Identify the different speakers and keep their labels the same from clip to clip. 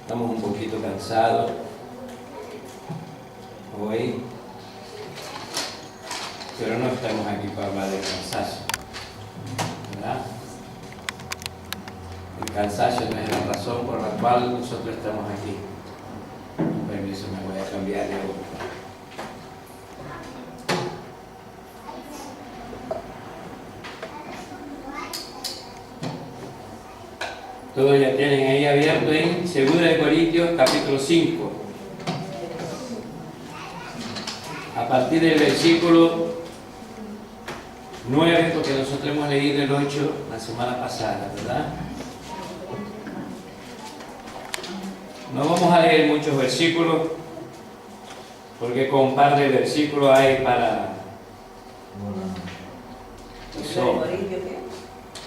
Speaker 1: Estamos un poquito cansados hoy, pero no estamos aquí para hablar de cansancio, ¿verdad? El cansancio no es la razón por la cual nosotros estamos aquí. Con permiso, me voy a cambiar de boca. Todos ya tienen ahí abierto en 2 Corintios capítulo 5. A partir del versículo 9, porque nosotros hemos leído el 8 la semana pasada, ¿verdad? No vamos a leer muchos versículos, porque con un par de versículos hay para...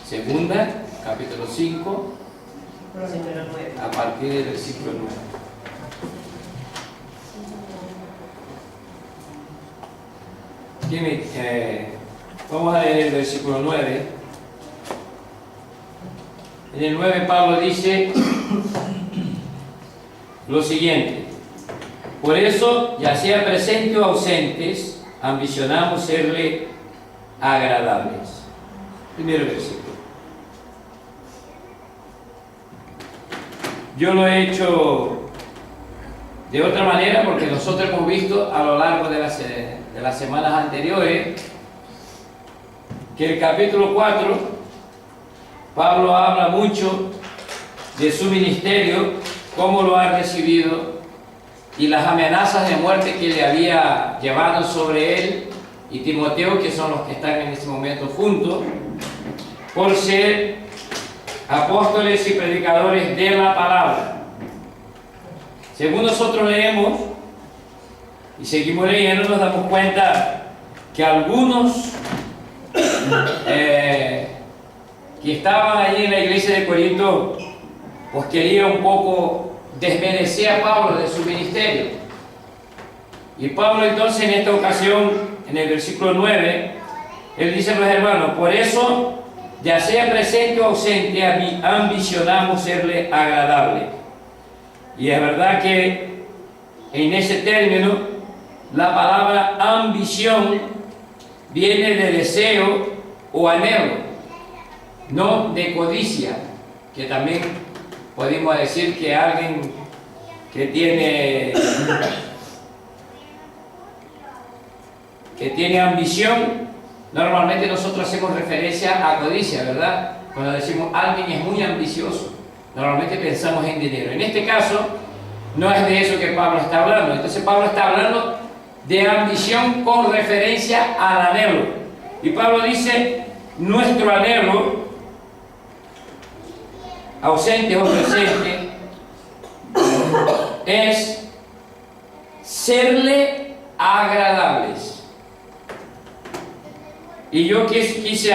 Speaker 1: Segunda, capítulo 5. A partir del versículo 9. Vamos a leer el versículo 9. En el 9 Pablo dice lo siguiente: por eso, ya sea presentes o ausentes, ambicionamos serle agradables. Primero versículo. Yo lo he hecho de otra manera porque nosotros hemos visto a lo largo de las semanas anteriores que el capítulo 4, Pablo habla mucho de su ministerio, cómo lo ha recibido y las amenazas de muerte que le había llevado sobre él y Timoteo, que son los que están en este momento juntos, por ser apóstoles y predicadores de la palabra. Según nosotros leemos y seguimos leyendo, nos damos cuenta que algunos que estaban allí en la iglesia de Corinto pues querían un poco desmerecer a Pablo de su ministerio. Y Pablo entonces en esta ocasión, en el versículo 9, él dice a los hermanos: por eso, ya sea presente o ausente, ambicionamos serle agradable. Y es verdad que en ese término la palabra ambición viene de deseo o anhelo, no de codicia, que también podemos decir que alguien que tiene ambición, normalmente nosotros hacemos referencia a codicia, ¿verdad? Cuando decimos alguien es muy ambicioso, normalmente pensamos en dinero. En este caso, no es de eso que Pablo está hablando. Entonces Pablo está hablando de ambición con referencia al anhelo. Y Pablo dice: nuestro anhelo, ausente o presente, es serle agradables. Y yo quise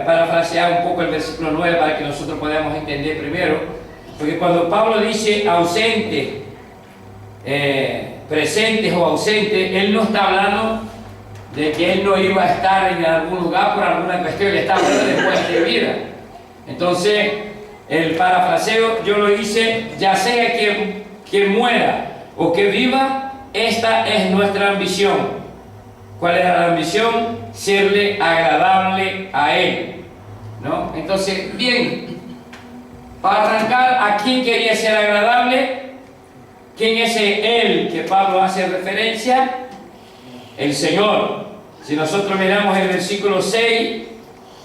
Speaker 1: parafrasear un poco el versículo 9 para que nosotros podamos entender primero, porque cuando Pablo dice ausente, presentes o ausentes, él no está hablando de que él no iba a estar en algún lugar por alguna cuestión, él está hablando de muerte de vida. Entonces, el parafraseo yo lo hice: ya sea que muera o que viva, esta es nuestra ambición. ¿Cuál era la ambición? Serle agradable a Él, ¿no? Entonces, bien, para arrancar, ¿a quién quería ser agradable? ¿Quién es Él que Pablo hace referencia? El Señor. Si nosotros miramos el versículo 6,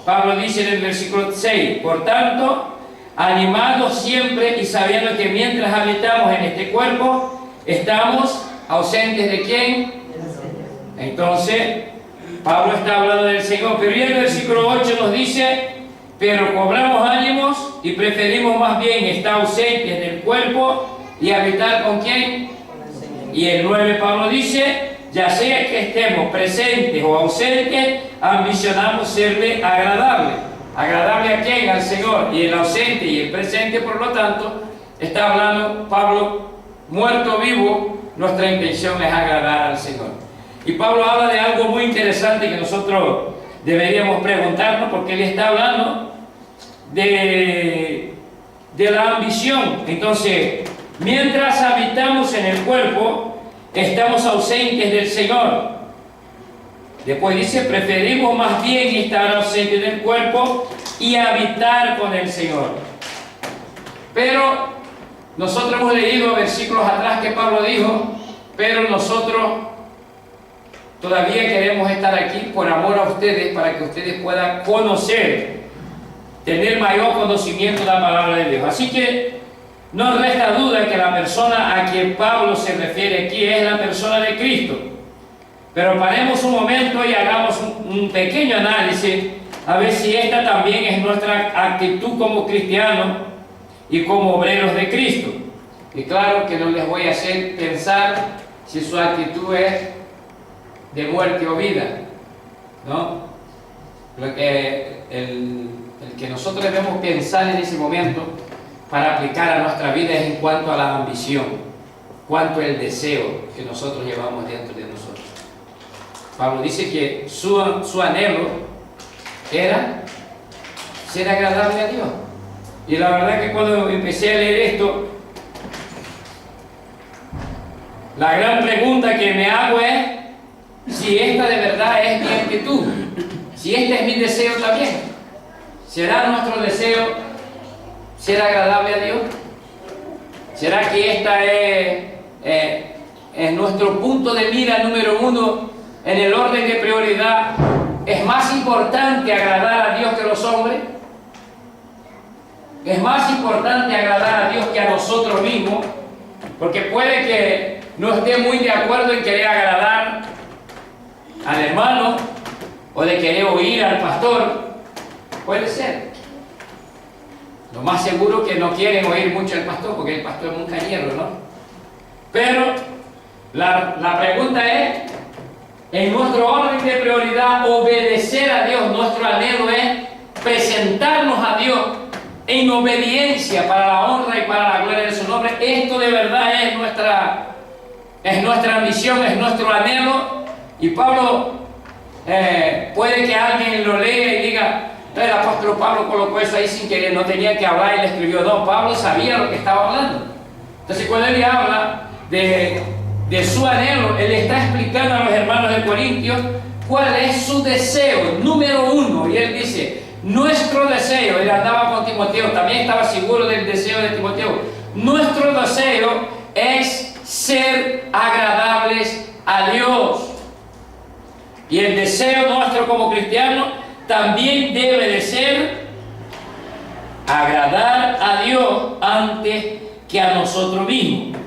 Speaker 1: Pablo dice en el versículo 6: por tanto, animados siempre y sabiendo que mientras habitamos en este cuerpo, estamos ausentes ¿de quién? Entonces, Pablo está hablando del Señor, pero ya en el versículo 8 nos dice: pero cobramos ánimos y preferimos más bien estar ausentes del cuerpo y habitar ¿con quién? Con el Señor. Y el 9 Pablo dice: ya sea que estemos presentes o ausentes, ambicionamos serle agradable. ¿Agradable a quién? Al Señor. Y el ausente y el presente, por lo tanto, está hablando Pablo, muerto o vivo, nuestra intención es agradar al Señor. Y Pablo habla de algo muy interesante que nosotros deberíamos preguntarnos, porque él está hablando de de la ambición. Entonces, mientras habitamos en el cuerpo, estamos ausentes del Señor. Después dice, preferimos más bien estar ausentes del cuerpo y habitar con el Señor. Pero nosotros hemos leído versículos atrás que Pablo dijo, pero nosotros todavía queremos estar aquí por amor a ustedes, para que ustedes puedan conocer, tener mayor conocimiento de la palabra de Dios. Así que no resta duda que la persona a quien Pablo se refiere aquí es la persona de Cristo. Pero paremos un momento y hagamos un pequeño análisis a ver si esta también es nuestra actitud como cristianos y como obreros de Cristo. Y claro que no les voy a hacer pensar si su actitud es de muerte o vida, ¿no? Lo que el que nosotros debemos pensar en ese momento para aplicar a nuestra vida es en cuanto a la ambición, cuanto al deseo que nosotros llevamos dentro de nosotros. Pablo dice que su anhelo era ser agradable a Dios. Y la verdad que cuando empecé a leer esto, la gran pregunta que me hago es si esta de verdad es mi actitud, si este es mi deseo también. ¿Será nuestro deseo ser agradable a Dios? ¿Será que esta es nuestro punto de mira número uno en el orden de prioridad? ¿Es más importante agradar a Dios que a los hombres? ¿Es más importante agradar a Dios que a nosotros mismos? Porque puede que no esté muy de acuerdo en querer agradar al hermano o de querer oír al pastor. Puede ser. Lo más seguro que no quieren oír mucho al pastor, porque el pastor es un cañero, ¿no? Pero la pregunta es, en nuestro orden de prioridad, obedecer a Dios. Nuestro anhelo es presentarnos a Dios en obediencia para la honra y para la gloria de su nombre. Esto de verdad es nuestra ambición, es nuestro anhelo. Y Pablo, puede que alguien lo lea y diga, el apóstol Pablo colocó eso ahí sin querer, no tenía que hablar y le escribió. No, Pablo sabía lo que estaba hablando. Entonces cuando él habla de su anhelo, él está explicando a los hermanos de Corintios cuál es su deseo número uno. Y él dice, nuestro deseo, él andaba con Timoteo, también estaba seguro del deseo de Timoteo. Nuestro deseo es ser agradables a Dios. Y el deseo nuestro como cristianos también debe de ser agradar a Dios antes que a nosotros mismos.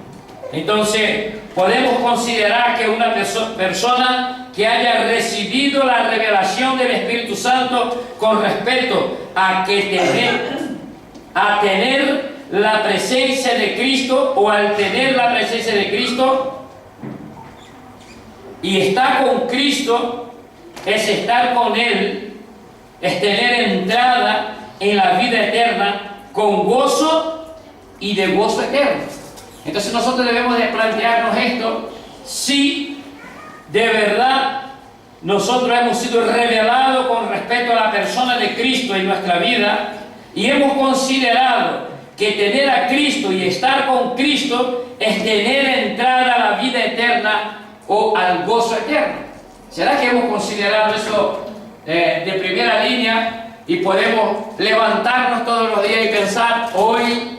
Speaker 1: Entonces, podemos considerar que una persona que haya recibido la revelación del Espíritu Santo con respecto a tener la presencia de Cristo, o al tener la presencia de Cristo y estar con Cristo, es estar con Él, es tener entrada en la vida eterna con gozo y de gozo eterno. Entonces nosotros debemos de plantearnos esto, si de verdad nosotros hemos sido revelados con respecto a la persona de Cristo en nuestra vida y hemos considerado que tener a Cristo y estar con Cristo es tener entrada a la vida eterna o al gozo eterno. ¿Será que hemos considerado eso de primera línea y podemos levantarnos todos los días y pensar, hoy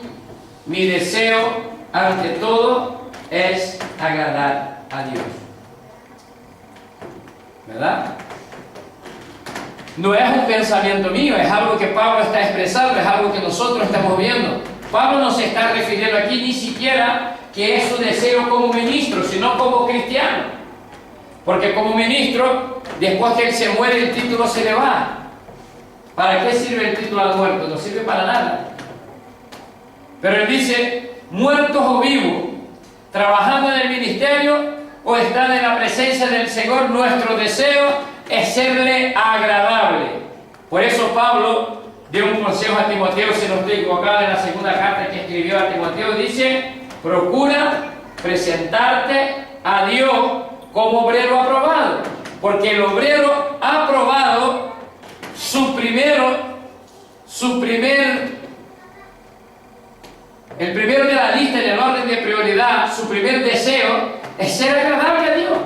Speaker 1: mi deseo ante todo es agradar a Dios? ¿Verdad? No es un pensamiento mío, es algo que Pablo está expresando, es algo que nosotros estamos viendo. Pablo no se está refiriendo aquí ni siquiera que es su deseo como ministro, sino como cristiano. Porque como ministro, después que él se muere, el título se le va. ¿Para qué sirve el título al muerto? No sirve para nada. Pero él dice, muertos o vivos, trabajando en el ministerio o estando en la presencia del Señor, nuestro deseo es serle agradable. Por eso Pablo dio un consejo a Timoteo, si no estoy equivocado, en la segunda carta que escribió a Timoteo, dice, procura presentarte a Dios como obrero aprobado, porque el obrero aprobado, su primer El primero de la lista en el orden de prioridad, su primer deseo es ser agradable a Dios.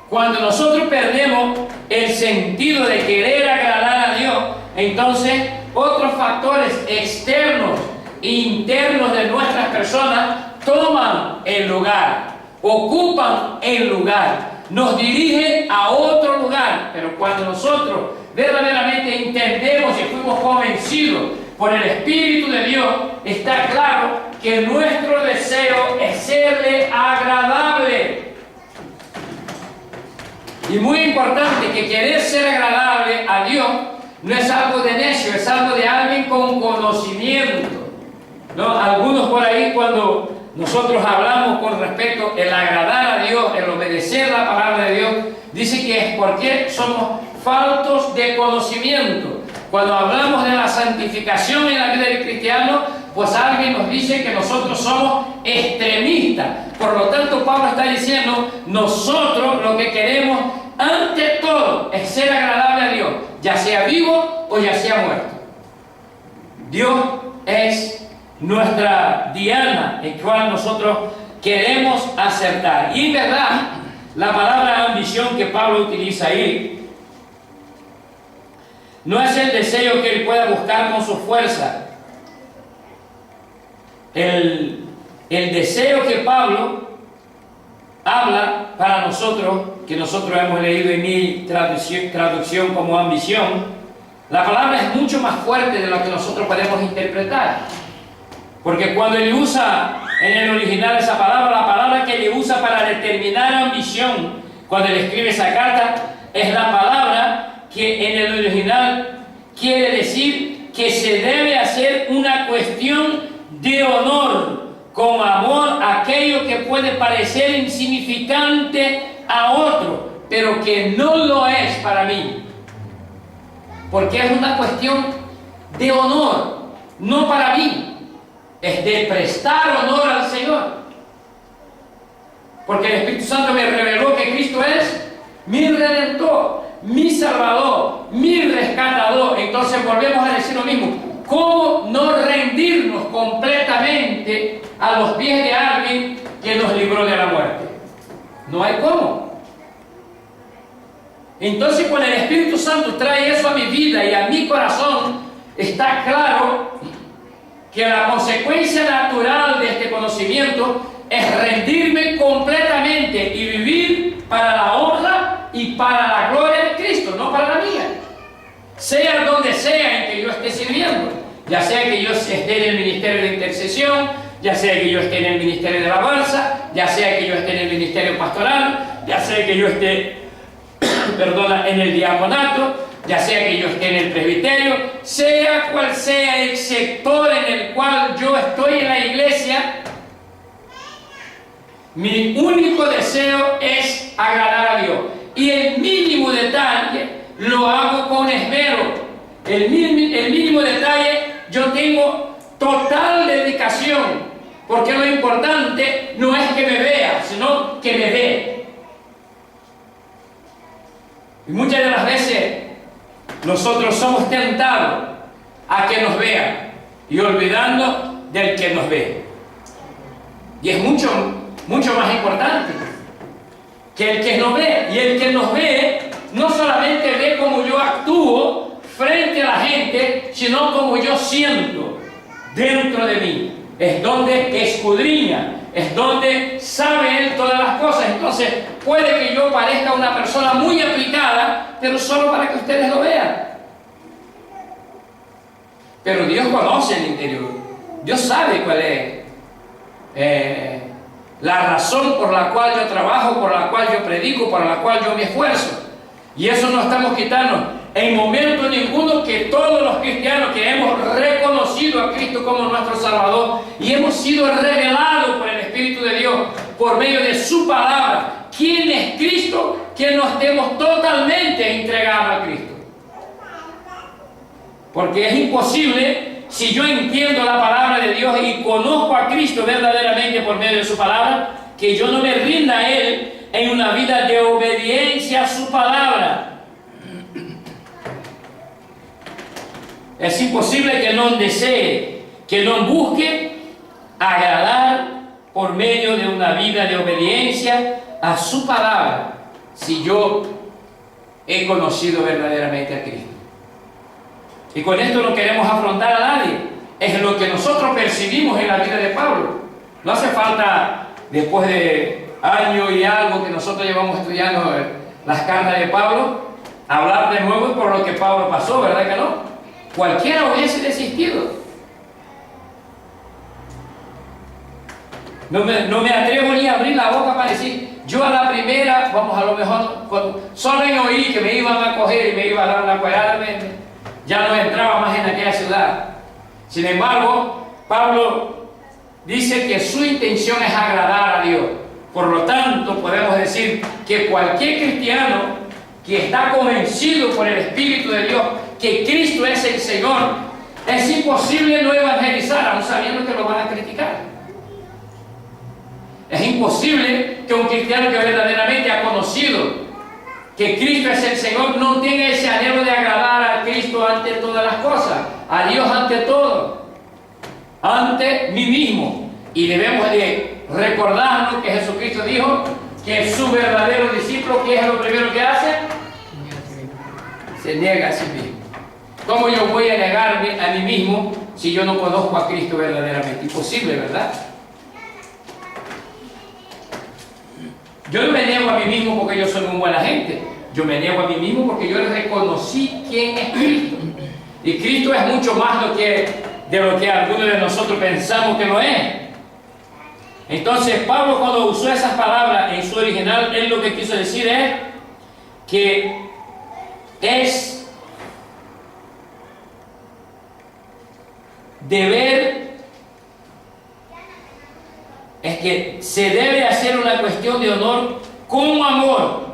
Speaker 1: Cuando nosotros perdemos el sentido de querer agradar a Dios, entonces otros factores externos e internos de nuestras personas toman el lugar, ocupan el lugar, nos dirigen a otro lugar. Pero cuando nosotros verdaderamente entendemos y fuimos convencidos por el Espíritu de Dios, está claro que nuestro deseo es serle agradable. Y muy importante que querer ser agradable a Dios no es algo de necio, es algo de alguien con conocimiento, ¿no? Algunos por ahí, cuando nosotros hablamos con respecto al agradar a Dios, el obedecer la palabra de Dios, dice que es porque somos faltos de conocimiento. Cuando hablamos de la santificación en la vida del cristiano, pues alguien nos dice que nosotros somos extremistas. Por lo tanto, Pablo está diciendo, nosotros lo que queremos ante todo es ser agradable a Dios, ya sea vivo o ya sea muerto. Dios es nuestra diana en cual nosotros queremos acertar. Y en verdad, la palabra ambición que Pablo utiliza ahí no es el deseo que él pueda buscar con su fuerza. El deseo que Pablo habla para nosotros, que nosotros hemos leído en mi traducción como ambición, la palabra es mucho más fuerte de lo que nosotros podemos interpretar. Porque cuando él usa en el original esa palabra, la palabra que él usa para determinar ambición, cuando él escribe esa carta, es la palabra que en el original quiere decir que se debe hacer una cuestión de honor, con amor a aquello que puede parecer insignificante a otro, pero que no lo es para mí. Porque es una cuestión de honor, no para mí. Es de prestar honor al Señor. Porque el Espíritu Santo me reveló que Cristo es mi Redentor, mi Salvador, mi Rescatador. Entonces volvemos a decir lo mismo. ¿Cómo no rendirnos completamente a los pies de alguien que nos libró de la muerte? No hay cómo. Entonces, cuando el Espíritu Santo trae eso a mi vida y a mi corazón, está claro que la consecuencia natural de este conocimiento es rendirme completamente y vivir para la honra y para la gloria de Cristo, no para la mía. Sea donde sea en que yo esté sirviendo, ya sea que yo esté en el ministerio de intercesión, ya sea que yo esté en el ministerio de alabanza, ya sea que yo esté en el ministerio pastoral, ya sea que yo esté, en el diaconato, ya sea que yo esté en el presbiterio, sea cual sea el sector en el cual yo estoy en la iglesia, mi único deseo es agradar a Dios. Y el mínimo detalle lo hago con esmero. El mínimo detalle yo tengo total dedicación, porque lo importante no es que me vea, sino que me ve. Y muchas de las veces nosotros somos tentados a que nos vean y olvidando del que nos ve. Y es mucho más importante que el que nos ve. Y el que nos ve no solamente ve cómo yo actúo frente a la gente, sino como yo siento dentro de mí. Es donde escudriña, es donde sabe Él todas las cosas. Entonces puede que yo parezca una persona muy aplicada, pero solo para que ustedes lo vean. Pero Dios conoce el interior. Dios sabe cuál es la razón por la cual yo trabajo, por la cual yo predico, por la cual yo me esfuerzo. Y eso no estamos quitando en momento ninguno que todos los cristianos que hemos reconocido a Cristo como nuestro Salvador y hemos sido revelados por el Espíritu de Dios por medio de su palabra, ¿quién es Cristo? Que nos estemos totalmente entregados a Cristo. Porque es imposible, si yo entiendo la palabra de Dios y conozco a Cristo verdaderamente por medio de su palabra, que yo no me rinda a Él en una vida de obediencia a su palabra. Es imposible que no desee, que no busque agradar por medio de una vida de obediencia a su palabra, si yo he conocido verdaderamente a Cristo. Y con esto no queremos afrontar a nadie, es lo que nosotros percibimos en la vida de Pablo. No hace falta, después de año y algo que nosotros llevamos estudiando las cartas de Pablo, hablar de nuevo por lo que Pablo pasó, ¿verdad que no? Cualquiera hubiese desistido. No me atrevo ni a abrir la boca para decir, yo a la primera, vamos, a lo mejor, solo en oír que me iban a coger y me iban a dar una cuerada, ya no entraba más en aquella ciudad. Sin embargo, Pablo dice que su intención es agradar a Dios. Por lo tanto, podemos decir que cualquier cristiano que está convencido por el Espíritu de Dios que Cristo es el Señor, es imposible no evangelizar, aun sabiendo que lo van a criticar. Es imposible que un cristiano que verdaderamente ha conocido que Cristo es el Señor no tenga ese anhelo de agradar a Cristo ante todas las cosas, a Dios ante todo, ante mí mismo. Y debemos de recordarnos que Jesucristo dijo que su verdadero discípulo, ¿qué es lo primero que hace? Se niega a sí mismo. ¿Cómo yo voy a negarme a mí mismo si yo no conozco a Cristo verdaderamente? Imposible, ¿verdad? Yo no me niego a mí mismo porque yo soy muy buena gente. Yo me niego a mí mismo porque yo reconocí quién es Cristo. Y Cristo es mucho más de lo que algunos de nosotros pensamos que lo es. Entonces, Pablo, cuando usó esas palabras en su original, él lo que quiso decir es que es deber, es que se debe hacer una cuestión de honor con amor,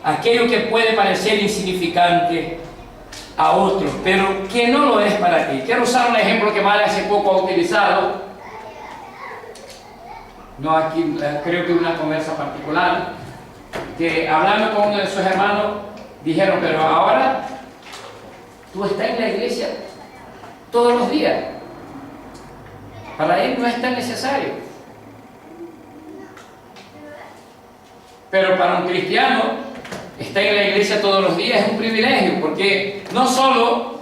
Speaker 1: aquello que puede parecer insignificante a otros, pero que no lo es para ti. Quiero usar un ejemplo que Mara hace poco ha utilizado, no aquí, creo que una conversa particular, que hablando con uno de sus hermanos, dijeron, pero ahora tú estás en la iglesia todos los días. Para él no es tan necesario. Pero para un cristiano, estar en la iglesia todos los días es un privilegio, porque no solo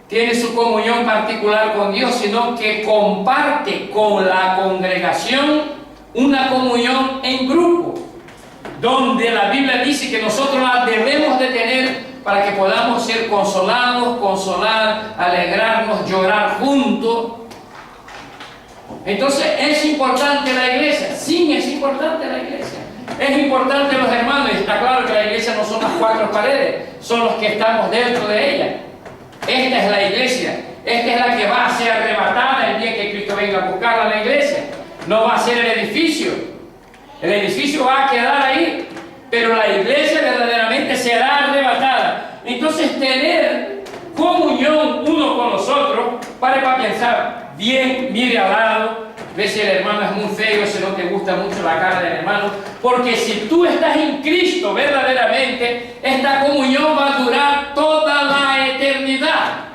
Speaker 1: tiene su comunión particular con Dios, sino que comparte con la congregación una comunión en grupo, donde la Biblia dice que nosotros la debemos de tener para que podamos ser consolados, consolar, alegrarnos, llorar juntos. Entonces, ¿es importante la iglesia? Sí, es importante la iglesia. Es importante los hermanos, y está claro que la iglesia no son las cuatro paredes, son los que estamos dentro de ella. Esta es la iglesia, esta es la que va a ser arrebatada el día que Cristo venga a buscar a la iglesia. No va a ser el edificio va a quedar ahí, pero la iglesia verdaderamente será arrebatada. Entonces, tener comunión uno con los otros, para pensar bien, mire al lado, ve si el hermano es muy feo, si no te gusta mucho la cara del hermano, porque si tú estás en Cristo verdaderamente, esta comunión va a durar toda la eternidad.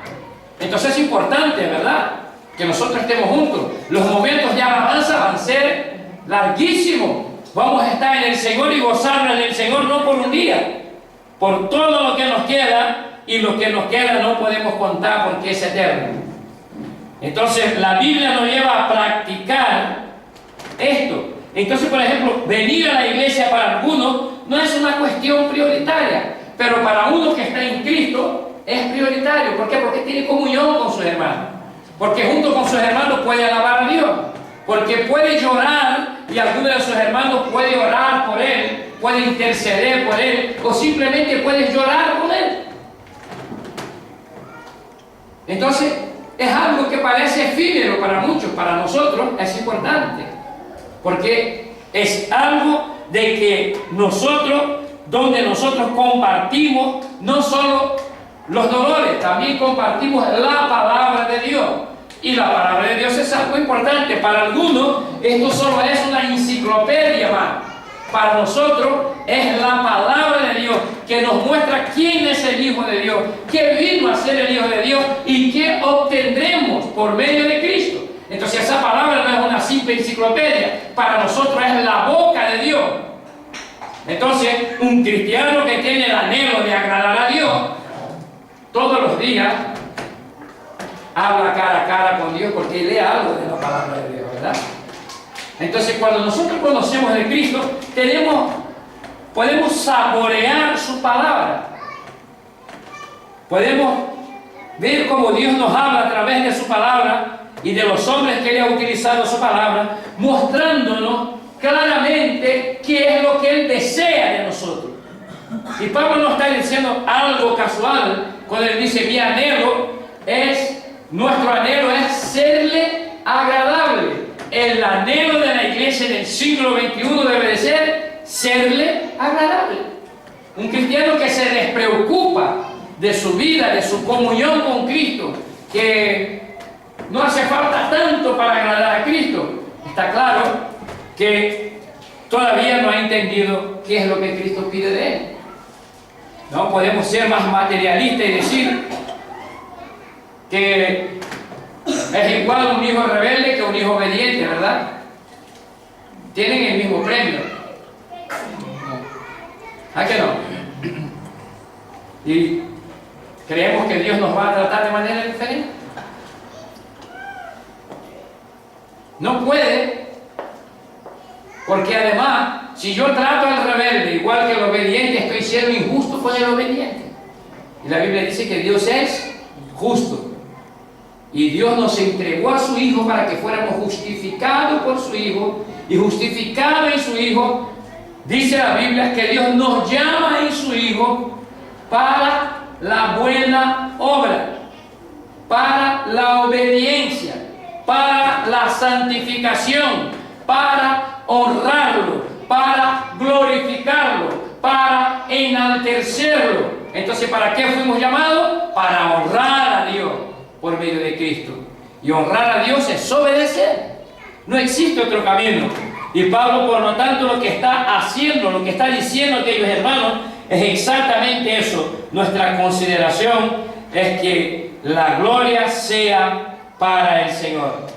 Speaker 1: Entonces es importante, ¿verdad?, que nosotros estemos juntos. Los momentos de alabanza van a ser larguísimos. Vamos a estar en el Señor y gozarnos en el Señor no por un día, por todo lo que nos queda, y lo que nos queda no podemos contar porque es eterno. Entonces la Biblia nos lleva a practicar esto. Entonces, por ejemplo, venir a la iglesia para algunos no es una cuestión prioritaria, pero para uno que está en Cristo es prioritario. ¿Por qué? Porque tiene comunión con sus hermanos, porque junto con sus hermanos puede alabar a Dios, porque puede llorar y alguno de sus hermanos puede orar por él, puede interceder por él, o simplemente puede llorar con él. Entonces, es algo que parece efímero para muchos, para nosotros es importante, porque es algo de que nosotros, donde nosotros compartimos no solo los dolores, también compartimos la palabra de Dios. Y la palabra de Dios es algo importante. Para algunos esto solo es una enciclopedia más, para nosotros es la palabra de Dios, que nos muestra quién es el Hijo de Dios, qué vino a ser el Hijo de Dios y qué obtendremos por medio de Cristo. Entonces esa palabra no es una simple enciclopedia, para nosotros es la boca de Dios. Entonces un cristiano que tiene el anhelo de agradar a Dios, todos los días habla cara a cara con Dios porque lee algo de la palabra de Dios, ¿verdad? Entonces cuando nosotros conocemos de Cristo, podemos saborear su palabra. Podemos ver cómo Dios nos habla a través de su palabra y de los hombres que Él ha utilizado su palabra, mostrándonos claramente qué es lo que Él desea de nosotros. Y Pablo no está diciendo algo casual cuando Él dice: nuestro anhelo es serle agradable. El anhelo de la iglesia en el siglo XXI debe de ser serle agradable. Un cristiano que se despreocupa de su vida, de su comunión con Cristo, que no hace falta tanto para agradar a Cristo, está claro que todavía no ha entendido qué es lo que Cristo pide de él. No podemos ser más materialistas y decir que es igual un hijo rebelde que un hijo obediente, ¿verdad? Tienen el mismo premio. ¿A qué no? Y creemos que Dios nos va a tratar de manera diferente. No puede, porque además, si yo trato al rebelde igual que el obediente, estoy siendo injusto con el obediente. Y la Biblia dice que Dios es justo. Y Dios nos entregó a su Hijo para que fuéramos justificados por su Hijo. Y justificados en su Hijo, dice la Biblia que Dios nos llama en su Hijo para la buena obra, para la obediencia, para la santificación, para honrarlo, para glorificarlo, para enaltecerlo. Entonces, ¿para qué fuimos llamados? Para honrar a Dios por medio de Cristo. Y honrar a Dios es obedecer. No existe otro camino. Y Pablo, por lo tanto, lo que está haciendo, lo que está diciendo, aquellos hermanos, es exactamente eso. Nuestra consideración es que la gloria sea para el Señor.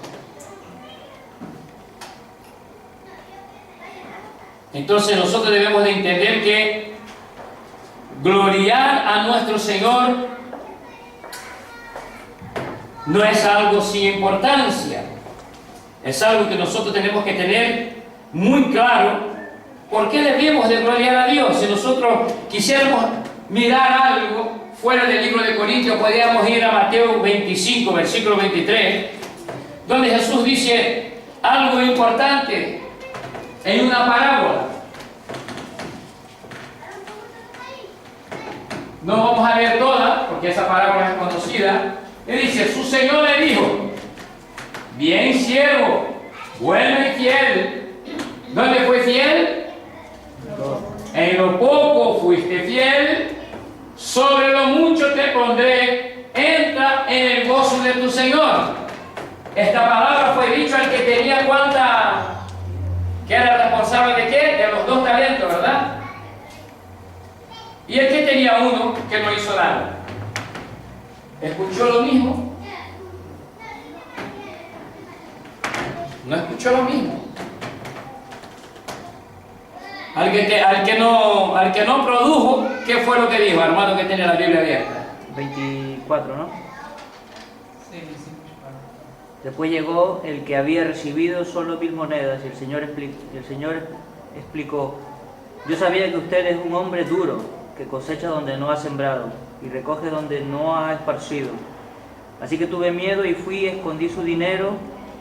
Speaker 1: Entonces nosotros debemos de entender que gloriar a nuestro Señor no es algo sin importancia. Es algo que nosotros tenemos que tener muy claro. ¿Por qué debemos de gloriar a Dios? Si nosotros quisiéramos mirar algo fuera del libro de Corintios, podríamos ir a Mateo 25, versículo 23, donde Jesús dice algo importante en una parábola. No vamos a leer toda, porque esa parábola es conocida. Le dice: su Señor le dijo: bien siervo, bueno y fiel. ¿Dónde fue fiel? En lo poco fuiste fiel, sobre lo mucho te pondré, entra en el gozo de tu Señor. Esta palabra fue dicha al que tenía cuánta, que era responsable de qué, de los 2 talentos, ¿verdad? Y el que tenía uno, que no hizo nada, ¿escuchó lo mismo? No escuchó lo mismo. Al que no produjo, ¿qué fue lo que dijo, hermano, que tiene la Biblia abierta?
Speaker 2: 24, ¿no? Después llegó el que había recibido solo 1000 monedas y el Señor explicó: yo sabía que usted es un hombre duro, que cosecha donde no ha sembrado y recoge donde no ha esparcido. Así que tuve miedo y fui y escondí su dinero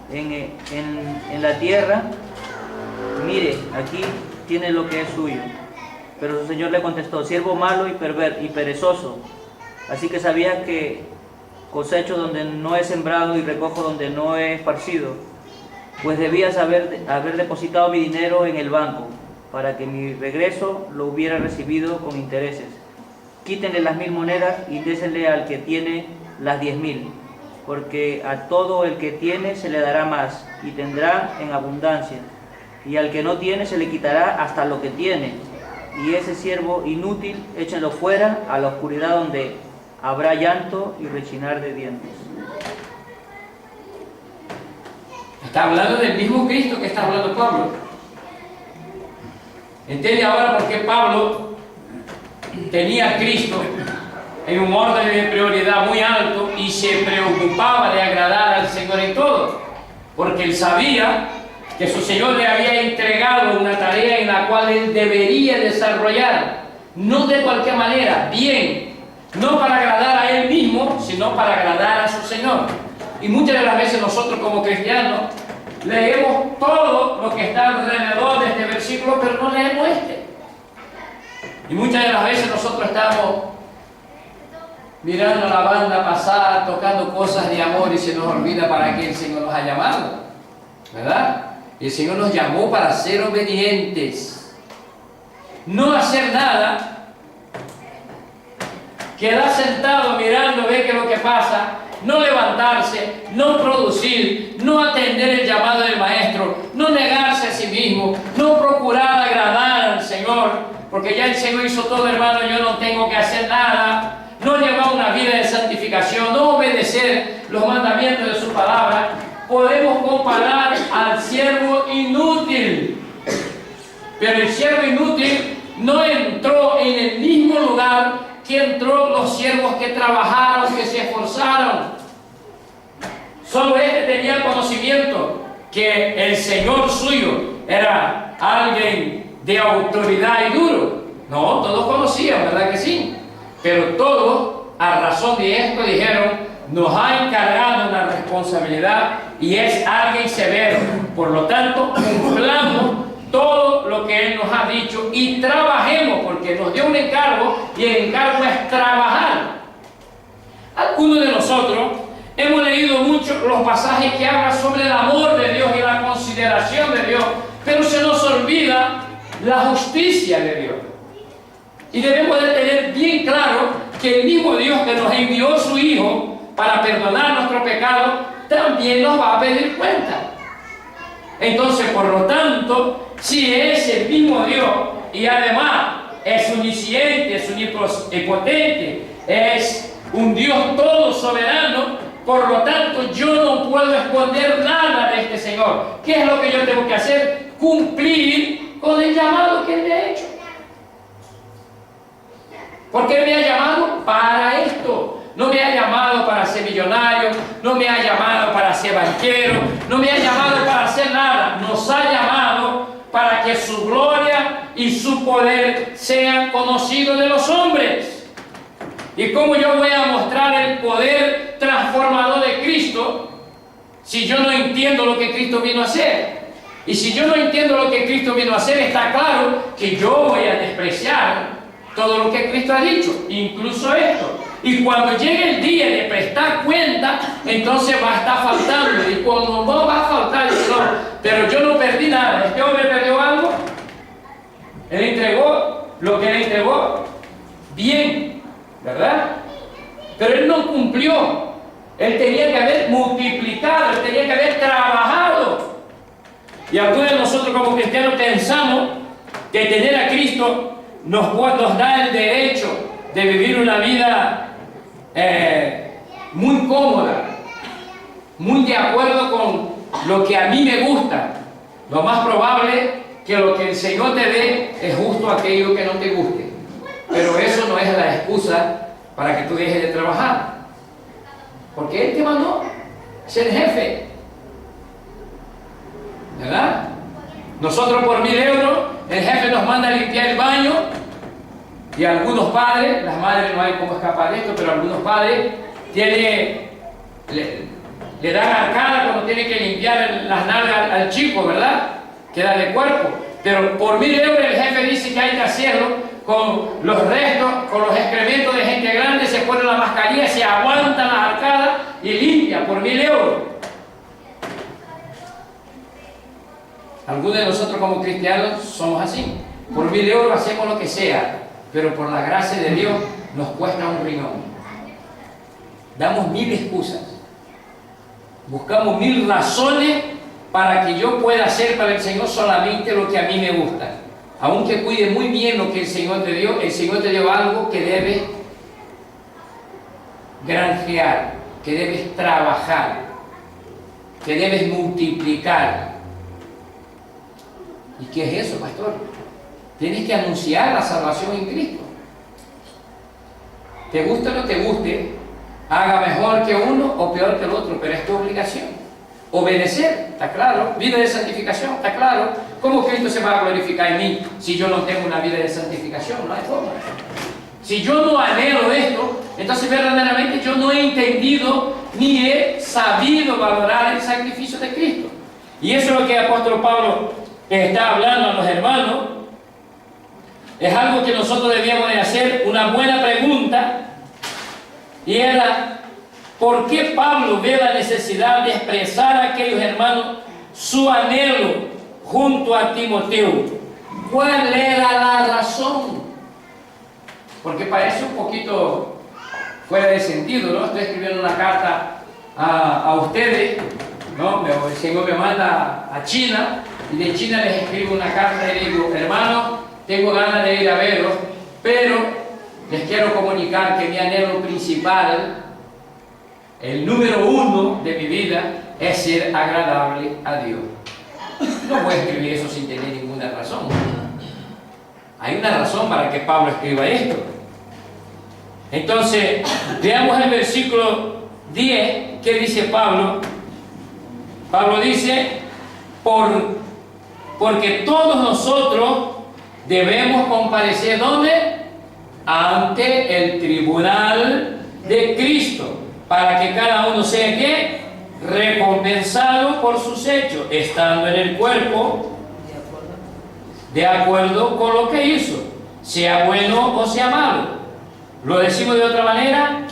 Speaker 2: en la tierra. Mire, aquí tiene lo que es suyo. Pero su señor le contestó: siervo malo y perezoso. Así que sabías que cosecho donde no he sembrado y recojo donde no he esparcido, pues debías haber depositado mi dinero en el banco, para que mi regreso lo hubiera recibido con intereses. Quítenle las 1000 monedas y désenle al que tiene las 10.000, porque a todo el que tiene se le dará más y tendrá en abundancia, y al que no tiene se le quitará hasta lo que tiene, y ese siervo inútil échenlo fuera a la oscuridad donde habrá llanto y rechinar de dientes.
Speaker 1: Está hablando del mismo Cristo que está hablando Pablo. ¿Entiende ahora por qué Pablo tenía a Cristo en un orden de prioridad muy alto y se preocupaba de agradar al Señor en todo? Porque él sabía que su Señor le había entregado una tarea en la cual él debería desarrollar, no de cualquier manera, bien, no para agradar a él mismo, sino para agradar a su Señor. Y muchas de las veces nosotros como cristianos leemos todo lo que está alrededor de este versículo, pero no leemos este. Y muchas de las veces nosotros estamos mirando la banda pasar, tocando cosas de amor y se nos olvida para qué el Señor nos ha llamado, ¿verdad? Y el Señor nos llamó para ser obedientes, no hacer nada, quedar sentado mirando, ver qué es lo que pasa, no levantarse, no producir, no atender el llamado del Maestro, no negarse a sí mismo, no procurar agradar al Señor, porque ya el Señor hizo todo, hermano, yo no tengo que hacer nada. No llevar una vida de santificación, no obedecer los mandamientos de su palabra. Podemos comparar al siervo inútil, pero el siervo inútil no entró en el mismo lugar que entró los siervos que trabajaron, que se esforzaron. Solo este tenía conocimiento que el Señor suyo era alguien de autoridad y duro. No, todos conocían, ¿verdad que sí? Pero todos, a razón de esto, dijeron, nos ha encargado una responsabilidad y es alguien severo. Por lo tanto, cumplamos todo lo que Él nos ha dicho y trabajemos, porque nos dio un encargo y el encargo es trabajar. Algunos de nosotros hemos leído mucho los pasajes que hablan sobre el amor de Dios y la consideración de Dios, pero se nos olvida la justicia de Dios. Y debemos de tener bien claro que el mismo Dios que nos envió a su Hijo para perdonar nuestro pecado, también nos va a pedir cuenta. Entonces, por lo tanto, si es el mismo Dios y además es omnisciente, es omnipotente, es un Dios todo soberano, por lo tanto yo no puedo esconder nada de este Señor. ¿Qué es lo que yo tengo que hacer? Cumplir con el llamado que Él me ha hecho. Porque Él me ha llamado para esto. No me ha llamado para ser millonario, no me ha llamado para ser banquero, no me ha llamado para hacer nada. Nos ha llamado para que su gloria y su poder sean conocidos de los hombres. ¿Y cómo yo voy a mostrar el poder transformador de Cristo si yo no entiendo lo que Cristo vino a hacer? Y si yo no entiendo lo que Cristo vino a hacer, está claro que yo voy a despreciar todo lo que Cristo ha dicho, incluso esto. Y cuando llegue el día de prestar cuenta, entonces va a estar faltando. Y cuando no va a faltar, dice, no, pero yo no perdí nada. ¿Este hombre perdió algo? Él entregó lo que le entregó bien, ¿verdad? Pero él no cumplió. Él tenía que haber multiplicado, él tenía que haber trabajado. Y algunos de nosotros como cristianos pensamos que tener a Cristo nos da el derecho de vivir una vida muy cómoda, muy de acuerdo con lo que a mí me gusta. Lo más probable que lo que el Señor te dé es justo aquello que no te guste. Pero eso no es la excusa para que tú dejes de trabajar. Porque Él te mandó a ser jefe, ¿verdad? Nosotros por 1.000 euros, el jefe nos manda a limpiar el baño. Y algunos padres, las madres no hay cómo escapar de esto, pero algunos padres le dan arcada cuando tienen que limpiar las nalgas al chico, ¿verdad? Queda de cuerpo. Pero por 1.000 euros el jefe dice que hay que hacerlo con los restos, con los excrementos de gente grande, se pone la mascarilla, se aguantan las arcadas y limpia por 1.000 euros. Algunos de nosotros como cristianos somos así. Por 1.000 euros hacemos lo que sea, pero por la gracia de Dios nos cuesta un riñón. Damos 1.000 excusas. Buscamos 1.000 razones para que yo pueda hacer para el Señor solamente lo que a mí me gusta. Aunque cuide muy bien lo que el Señor te dio algo que debes granjear, que debes trabajar, que debes multiplicar. ¿Y qué es eso, pastor? Tienes que anunciar la salvación en Cristo. Te guste o no te guste, haga mejor que uno o peor que el otro, pero es tu obligación. Obedecer, está claro. Vida de santificación, está claro. ¿Cómo Cristo se va a glorificar en mí si yo no tengo una vida de santificación? No hay forma. Si yo no anhelo esto, entonces verdaderamente yo no he entendido ni he sabido valorar el sacrificio de Cristo. Y eso es lo que el apóstol Pablo está hablando a los hermanos. Es algo que nosotros debíamos de hacer una buena pregunta, y era: ¿por qué Pablo ve la necesidad de expresar a aquellos hermanos su anhelo junto a Timoteo? ¿Cuál era la razón? Porque parece un poquito fuera de sentido, ¿no? Estoy escribiendo una carta a ustedes, ¿no? El Señor me manda a China, y de China les escribo una carta y digo: hermano, tengo ganas de ir a veros, pero les quiero comunicar que mi anhelo principal, el número 1 de mi vida, es ser agradable a Dios. No voy a escribir eso sin tener ninguna razón. Hay una razón para que Pablo escriba esto. Entonces, veamos el versículo 10, ¿qué dice Pablo? Pablo dice: porque todos nosotros debemos comparecer, ¿dónde? Ante el tribunal de Cristo, para que cada uno sea, ¿qué? Recompensado por sus hechos, estando en el cuerpo de acuerdo con lo que hizo, sea bueno o sea malo. Lo decimos de otra manera: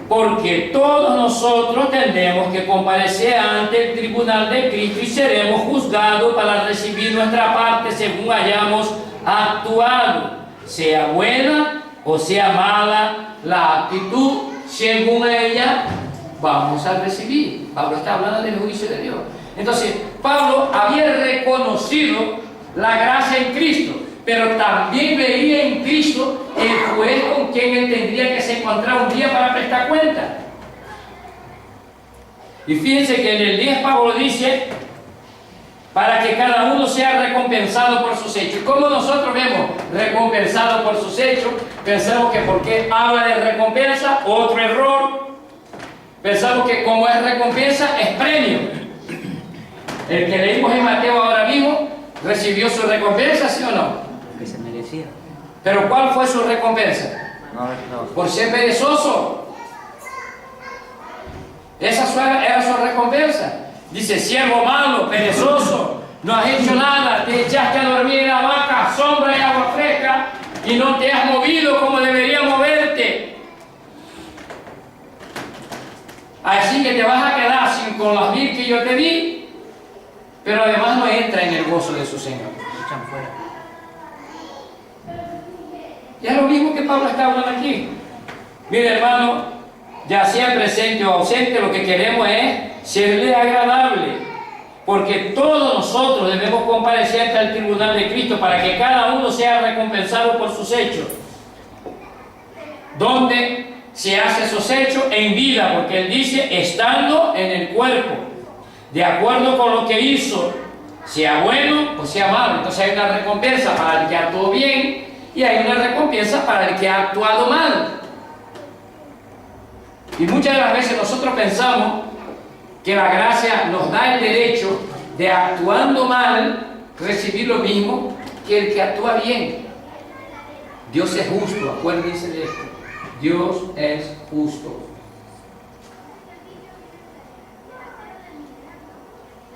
Speaker 1: porque todos nosotros tendremos que comparecer ante el tribunal de Cristo y seremos juzgados para recibir nuestra parte según hayamos actuado, sea buena o sea mala la actitud, según ella vamos a recibir. Pablo está hablando del juicio de Dios. Entonces, Pablo había reconocido la gracia en Cristo, pero también veía en Cristo el juez con quien él tendría que se encontrar un día para prestar cuenta. Y fíjense que en el 10 Pablo dice: para que cada uno sea recompensado por sus hechos. ¿Cómo nosotros vemos recompensado por sus hechos? Pensamos que porque habla de recompensa, otro error. Pensamos que como es recompensa, es premio. El que leímos en Mateo ahora mismo recibió su recompensa, ¿sí o no?
Speaker 2: Que se merecía.
Speaker 1: ¿Pero cuál fue su recompensa?
Speaker 2: No.
Speaker 1: Por ser perezoso. Esa era su recompensa. Dice: siervo malo, perezoso, no has hecho nada, te echaste a dormir en la vaca, sombra y agua fresca, y no te has movido como deberías moverte. Así que te vas a quedar sin con las 1000 que yo te di, pero además no entra en el gozo de su Señor.
Speaker 2: Echan fuera.
Speaker 1: Y es lo mismo que Pablo está hablando aquí. Mire, hermano, ya sea presente o ausente, lo que queremos es serle agradable, porque todos nosotros debemos comparecer ante el tribunal de Cristo para que cada uno sea recompensado por sus hechos. ¿Dónde se hace esos hechos? En vida, porque él dice: estando en el cuerpo, de acuerdo con lo que hizo, sea bueno o sea malo. Entonces hay una recompensa para el que actuó bien y hay una recompensa para el que ha actuado mal. Y muchas de las veces nosotros pensamos que la gracia nos da el derecho de, actuando mal, recibir lo mismo que el que actúa bien. Dios es justo, acuérdense de esto. Dios es justo.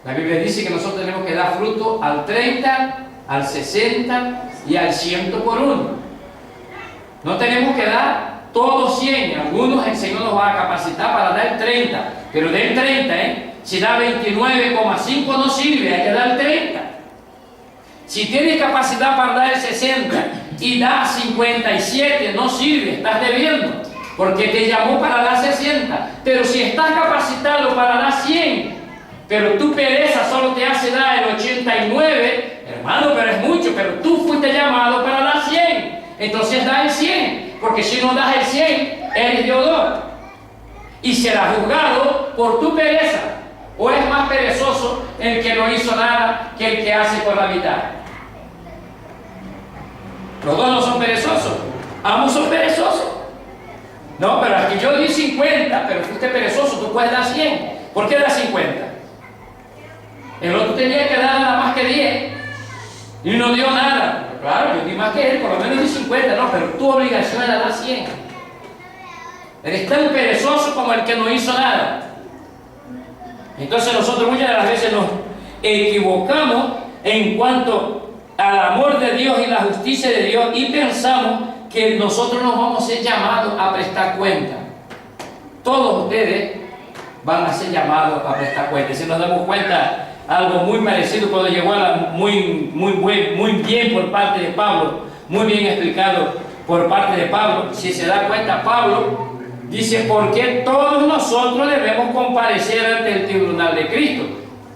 Speaker 1: La Biblia dice que nosotros tenemos que dar fruto al 30, al 60 y al 100 por uno. No tenemos que dar todos 100. Algunos el Señor nos va a capacitar para dar 30, pero del 30, si da 29,5 no sirve, hay que dar 30. Si tienes capacidad para dar el 60 y da 57, no sirve, estás debiendo. porque te llamó para dar 60. Pero si estás capacitado para dar 100, pero tu pereza solo te hace dar el 89, hermano, pero es mucho, pero tú fuiste llamado para dar 100. Entonces da el 100, porque si no das el 100, eres deudor. Y serás juzgado por tu pereza. ¿O es más perezoso el que no hizo nada que el que hace por la mitad? Los dos no son perezosos. Ambos son perezosos. No, pero aquí yo di 50, pero fuiste perezoso, tú puedes dar 100. ¿Por qué das 50? El otro tenía que dar nada más que 10 y no dio nada. Pero claro, yo di más que él, por lo menos di 50, no, pero tu obligación era dar 100. Eres tan perezoso como el que no hizo nada. Entonces nosotros muchas de las veces nos equivocamos en cuanto al amor de Dios y la justicia de Dios y pensamos que nosotros nos vamos a ser llamados a prestar cuenta. Todos ustedes van a ser llamados a prestar cuenta. Si nos damos cuenta, algo muy parecido cuando llegó a muy bien por parte de Pablo, muy bien explicado por parte de Pablo. Si se da cuenta, Pablo dice, porque todos nosotros debemos comparecer ante el tribunal de Cristo.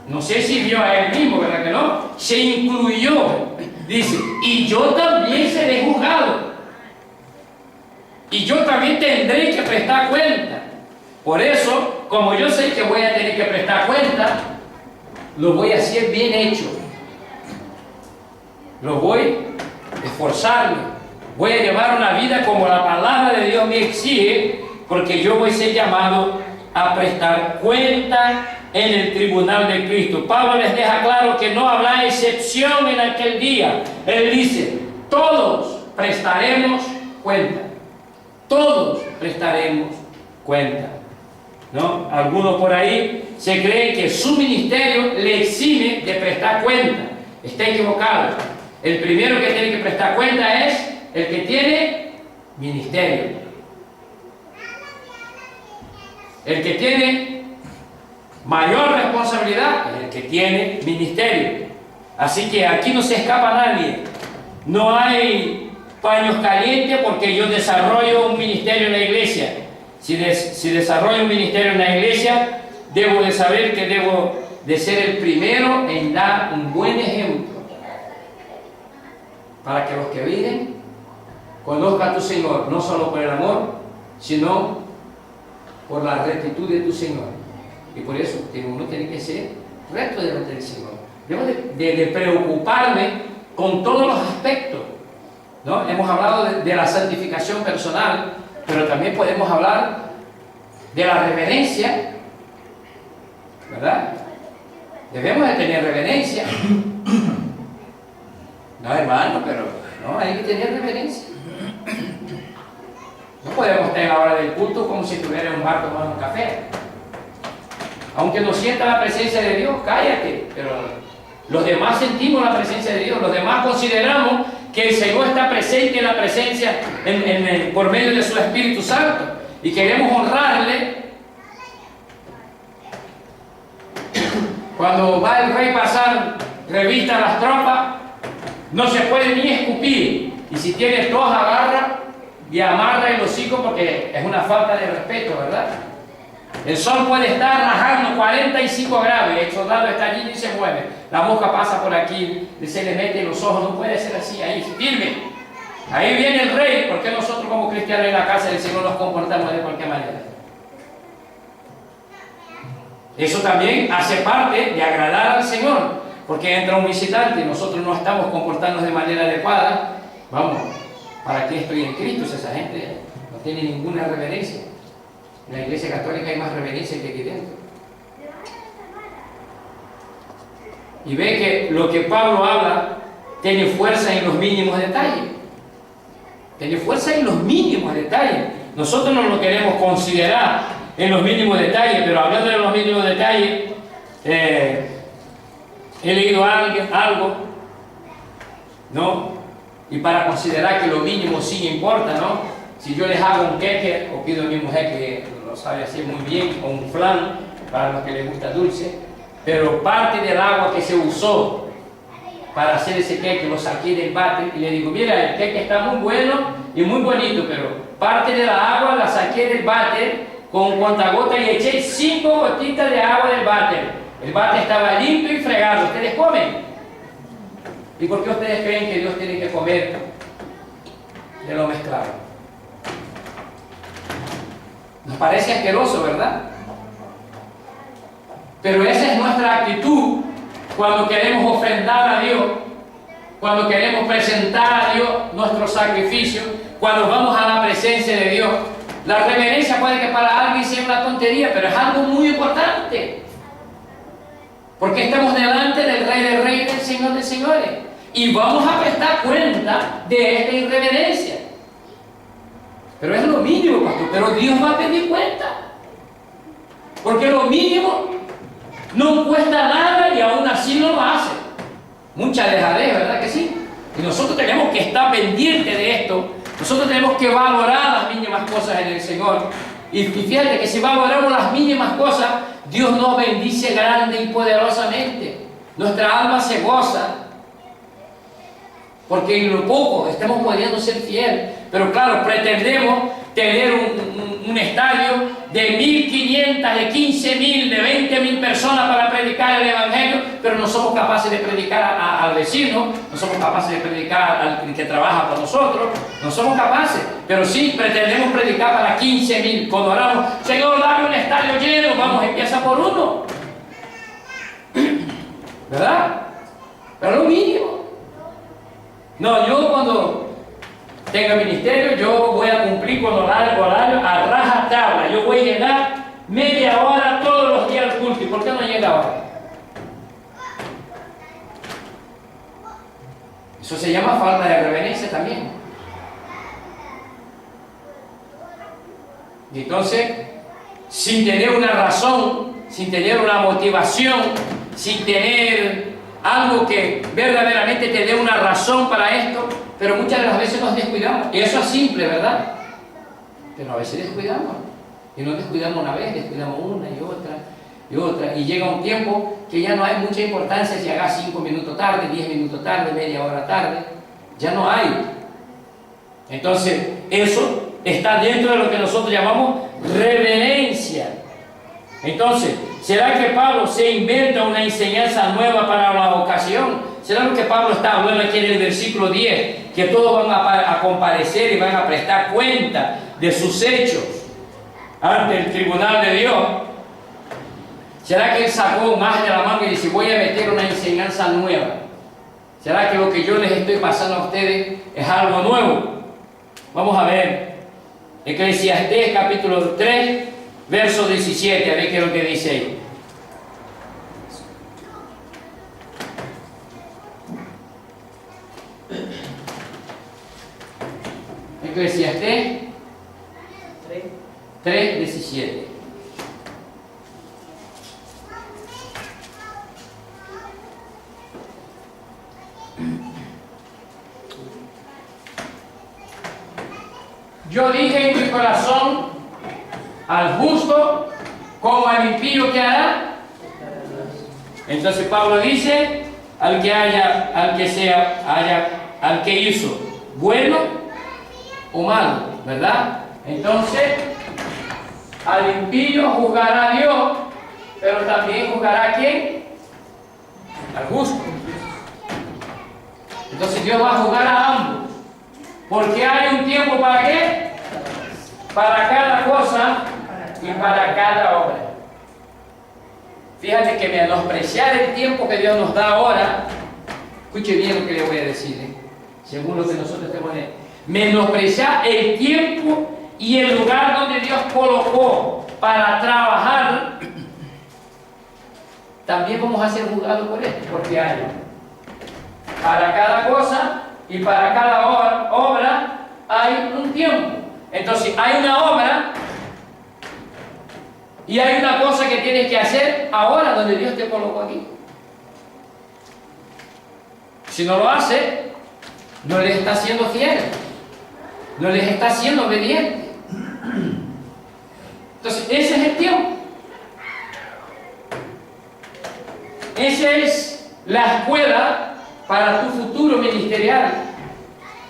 Speaker 1: No sé si vio a él mismo, ¿verdad que no? Se incluyó. Dice, y yo también seré juzgado. Y yo también tendré que prestar cuenta. Por eso, como yo sé que voy a tener que prestar cuenta, lo voy a hacer bien hecho. Lo voy a esforzarme. Voy a llevar una vida como la palabra de Dios me exige, porque yo voy a ser llamado a prestar cuenta en el tribunal de Cristo. Pablo les deja claro que no habrá excepción en aquel día. Él dice, todos prestaremos cuenta. Todos prestaremos cuenta. ¿No? Algunos por ahí se creen que su ministerio le exime de prestar cuenta. Está equivocado. El primero que tiene que prestar cuenta es el que tiene ministerio. El que tiene mayor responsabilidad es el que tiene ministerio. Así que aquí no se escapa nadie. No hay paños calientes porque yo desarrollo un ministerio en la iglesia. Si desarrollo un ministerio en la iglesia, debo de saber que debo de ser el primero en dar un buen ejemplo para que los que vienen conozcan a tu Señor, no solo por el amor, sino por la rectitud de tu Señor. Y por eso uno tiene que ser recto delante del Señor. Debo de preocuparme con todos los aspectos, ¿no? Hemos hablado de la santificación personal, pero también podemos hablar de la reverencia, ¿verdad? Debemos de tener reverencia. No, hermano, pero no, hay que tener reverencia. No podemos estar a la hora del culto como si estuviera en un bar tomando un café. Aunque no sienta la presencia de Dios, cállate. Pero los demás sentimos la presencia de Dios. Los demás consideramos que el Señor está presente en la presencia por medio de su Espíritu Santo. Y queremos honrarle. Cuando va el rey pasar revista a las tropas, no se puede ni escupir. Y si tiene tos, agarra y amarra el hocico porque es una falta de respeto, ¿verdad? El sol puede estar rajando 45 grados y el soldado está allí y se mueve. La mosca pasa por aquí, se le mete en los ojos, no puede ser así, ahí, firme. Ahí viene el rey. ¿Por qué nosotros como cristianos en la casa del Señor nos comportamos de cualquier manera? Eso también hace parte de agradar al Señor, porque entra un visitante y nosotros no estamos comportándonos de manera adecuada. Vamos, ¿para qué estoy en Cristo? Si esa gente no tiene ninguna reverencia. En la Iglesia Católica hay más reverencia que aquí dentro. Y ve que lo que Pablo habla tiene fuerza en los mínimos detalles. Tiene fuerza en los mínimos detalles. Nosotros no lo queremos considerar en los mínimos detalles, pero hablando de los mínimos detalles, he leído algo, ¿no? Y para considerar que lo mínimo sí importa, ¿no? Si yo les hago un queque, o pido a mi mujer que lo sabe hacer muy bien, o un flan, para los que les gusta dulce, pero parte del agua que se usó para hacer ese queque lo saqué del váter y le digo, mira, el queque está muy bueno y muy bonito, pero parte de la agua la saqué del váter con cuentagota y eché 5 gotitas de agua del váter. El váter estaba limpio y fregado. ¿Ustedes comen? ¿Y por qué ustedes creen que Dios tiene que comer de lo mezclado? Nos parece asqueroso, ¿verdad? Pero esa es nuestra actitud cuando queremos ofrendar a Dios, cuando queremos presentar a Dios nuestro sacrificio, cuando vamos a la presencia de Dios. La reverencia puede que para alguien sea una tontería, pero es algo muy importante. Porque estamos delante del Rey de Reyes, del Señor de Señores. Y vamos a prestar cuenta de esta irreverencia. Pero es lo mínimo, pastor. Pero Dios va a pedir cuenta. Porque lo mínimo no cuesta nada y aún así no lo hace. Mucha dejadez, ¿verdad que sí? Y nosotros tenemos que estar pendientes de esto. Nosotros tenemos que valorar las mínimas cosas en el Señor. Y fíjate que si valoramos las mínimas cosas, Dios nos bendice grande y poderosamente. Nuestra alma se goza. Porque en lo poco estamos pudiendo ser fieles. Pero claro, pretendemos tener un estadio de 1.500, de 15.000, de 20.000 personas para predicar el Evangelio, pero no somos capaces de predicar al vecino, no somos capaces de predicar al que trabaja con nosotros, no somos capaces, pero sí pretendemos predicar para 15.000. Cuando oramos, Señor, dame un estadio lleno, vamos, empieza por uno. ¿Verdad? Pero lo mínimo. No, yo cuando tenga ministerio, yo voy a cumplir con horario a rajatabla. Yo voy a llegar media hora todos los días al culto. ¿Y por qué no llega ahora? Eso se llama falta de reverencia también. Y entonces, sin tener una razón, sin tener una motivación, sin tener algo que verdaderamente te dé una razón para esto, pero muchas de las veces nos descuidamos. Y eso es simple, ¿verdad? Pero a veces descuidamos. Y no descuidamos una vez, descuidamos una y otra y otra. Y llega un tiempo que ya no hay mucha importancia si hagas 5 minutos tarde, 10 minutos tarde, media hora tarde. Ya no hay. Entonces, eso está dentro de lo que nosotros llamamos reverencia. Entonces, ¿será que Pablo se inventa una enseñanza nueva para la ocasión? ¿Será lo que Pablo está hablando aquí en el versículo 10? Que todos van a comparecer y van a prestar cuenta de sus hechos ante el tribunal de Dios. ¿Será que él sacó más de la manga y dice, voy a meter una enseñanza nueva? ¿Será que lo que yo les estoy pasando a ustedes es algo nuevo? Vamos a ver. Eclesiastés capítulo 3, verso 17, a ver qué es lo que dice ahí. Eclesiastés 3, 17. Yo dije en mi corazón, al justo como al impío que hará. Entonces Pablo dice, al que hizo bueno o malo, ¿verdad? Entonces, al impío juzgará a Dios, pero también juzgará a ¿quién? Al justo. Entonces Dios va a juzgar a ambos. Porque hay un tiempo para qué? Para cada cosa y para cada obra. Fíjate que menospreciar el tiempo que Dios nos da ahora, escuche bien lo que le voy a decir, según lo que nosotros tenemos de menospreciar el tiempo y el lugar donde Dios colocó para trabajar, también vamos a ser juzgados por esto, porque hay para cada cosa y para cada obra hay un tiempo. Entonces hay una obra y hay una cosa que tienes que hacer ahora donde Dios te colocó aquí. Si no lo hace, no les está siendo fiel, no les está siendo obediente. Entonces ese es el tiempo. Esa es la escuela para tu futuro ministerial.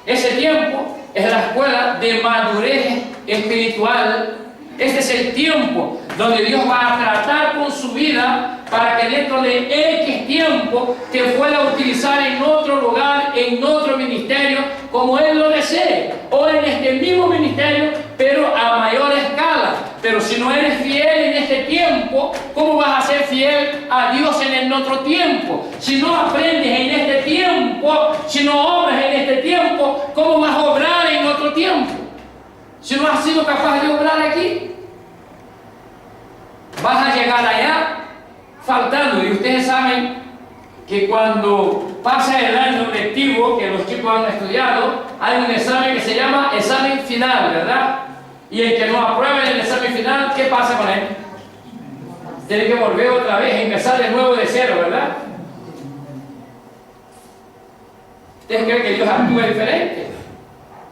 Speaker 1: Ese tiempo es la escuela de madurez espiritual. Este es el tiempo donde Dios va a tratar con su vida para que dentro de X tiempo te pueda utilizar en otro lugar, en otro ministerio, como Él lo desee, o en este mismo ministerio, pero a mayor escala. Pero si no eres fiel en este tiempo, ¿cómo vas a ser fiel a Dios en el otro tiempo? Si no aprendes en este tiempo, si no obras en este tiempo, ¿cómo vas a obrar en otro tiempo? Si no has sido capaz de obrar aquí, vas a llegar allá faltando. Y ustedes saben que cuando pasa el año lectivo, que los chicos han estudiado, hay un examen que se llama examen final, ¿verdad? Y el que no apruebe el examen final, ¿qué pasa con él? Tiene que volver otra vez, empezar de nuevo de cero, ¿verdad? ¿Ustedes creen que Dios actúa diferente?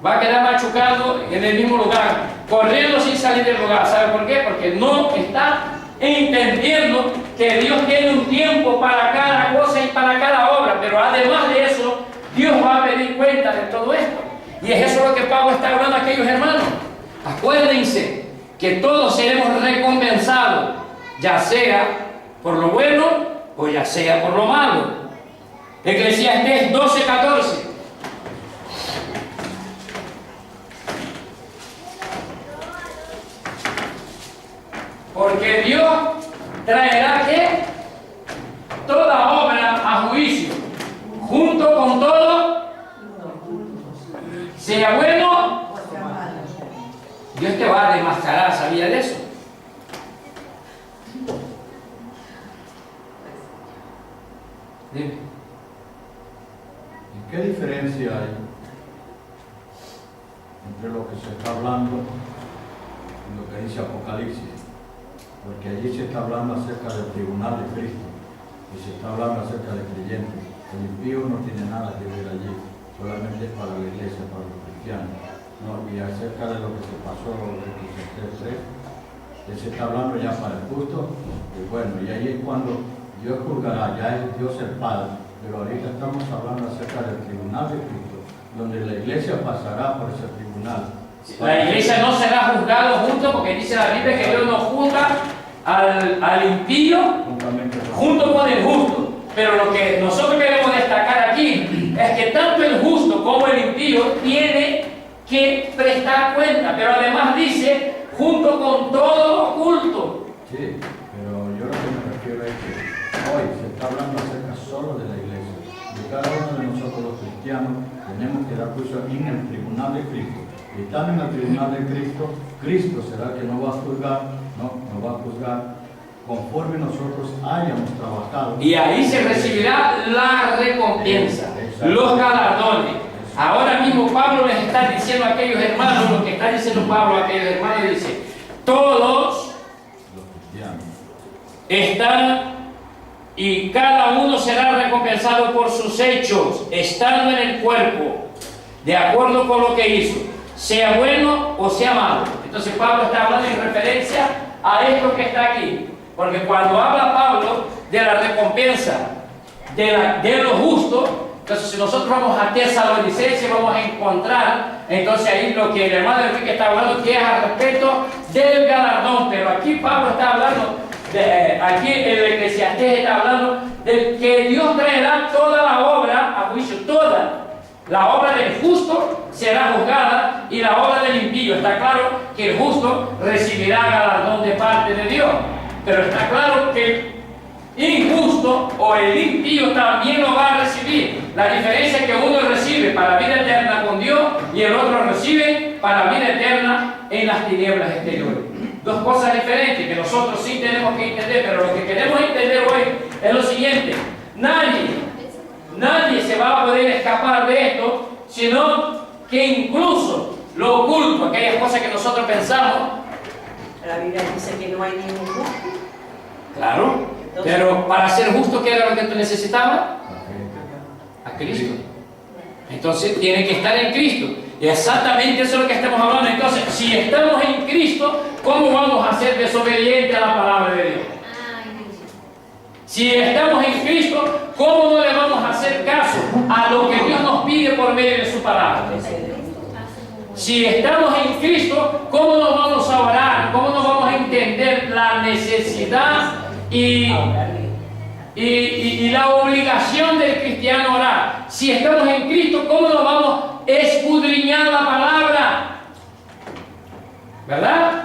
Speaker 1: Va a quedar machucado en el mismo lugar, corriendo sin salir del lugar. ¿Sabe por qué? Porque no está entendiendo que Dios tiene un tiempo para cada cosa y para cada obra. Pero además de eso, Dios va a pedir cuenta de todo esto. Y es eso lo que Pablo está hablando a aquellos hermanos. Acuérdense que todos seremos recompensados, ya sea por lo bueno o ya sea por lo malo. Eclesiastés 12:14. Porque Dios traerá ¿qué? Toda obra a juicio, junto con todo, sea bueno, Dios te va a desmascarar. ¿Sabía de eso? Dime.
Speaker 3: ¿Y qué diferencia hay entre lo que se está hablando y lo que dice Apocalipsis? Porque allí se está hablando acerca del tribunal de Cristo y se está hablando acerca de creyentes. El impío no tiene nada que ver allí, solamente es para la iglesia, para los cristianos. No, y acerca de lo que se pasó en Eclesiastés 3, se está hablando ya para el justo, y bueno, y ahí es cuando Dios juzgará, ya es Dios el Padre, pero ahorita estamos hablando acerca del tribunal de Cristo, donde la iglesia pasará por ese tribunal.
Speaker 1: La iglesia no será juzgado junto, porque dice la Biblia que Dios no juzga al impío junto con el justo. Pero lo que nosotros queremos destacar aquí es que tanto el justo como el impío tiene que prestar cuenta, pero además dice junto con todo oculto.
Speaker 3: Sí, pero yo lo que me refiero es que hoy se está hablando acerca solo de la iglesia. De cada uno de nosotros los cristianos tenemos que dar juicio en el tribunal de Cristo. Y estando en el tribunal de Cristo, Cristo será el que nos va a juzgar, nos va a juzgar conforme nosotros hayamos trabajado.
Speaker 1: Y ahí se recibirá la recompensa, los galardones. Ahora mismo Pablo les está diciendo a aquellos hermanos, lo que está diciendo Pablo a aquellos hermanos, dice, todos
Speaker 3: Los cristianos
Speaker 1: están y cada uno será recompensado por sus hechos, estando en el cuerpo, de acuerdo con lo que hizo, sea bueno o sea malo. Entonces Pablo está hablando en referencia a esto que está aquí, porque cuando habla Pablo de la recompensa de lo justo, entonces si nosotros vamos a Tesalonicenses vamos a encontrar entonces ahí lo que el hermano Enrique está hablando, que es al respecto del galardón. Pero aquí Pablo está hablando aquí el Eclesiastés está hablando de que Dios traerá toda la obra a juicio, toda. La obra del justo será juzgada y la obra del impío. Está claro que el justo recibirá galardón de parte de Dios, pero está claro que el injusto o el impío también lo va a recibir. La diferencia es que uno recibe para vida eterna con Dios y el otro recibe para vida eterna en las tinieblas exteriores. Dos cosas diferentes que nosotros sí tenemos que entender, pero lo que queremos entender hoy es lo siguiente: nadie se va a poder escapar de esto, sino que incluso lo oculto, aquellas cosas que nosotros pensamos.
Speaker 4: La Biblia dice que no hay ningún justo.
Speaker 1: Claro, pero para ser justo, ¿qué era lo que tú necesitabas? A Cristo. Entonces tiene que estar en Cristo. Y exactamente eso es lo que estamos hablando. Entonces, si estamos en Cristo, ¿cómo vamos a ser desobedientes a la palabra de Dios? Si estamos en Cristo, ¿cómo no le vamos a hacer caso a lo que Dios nos pide por medio de su palabra? si estamos en Cristo, ¿cómo nos vamos a orar? ¿Cómo nos vamos a entender la necesidad y la obligación del cristiano orar? Si estamos en Cristo, ¿cómo nos vamos a escudriñar la palabra? ¿Verdad?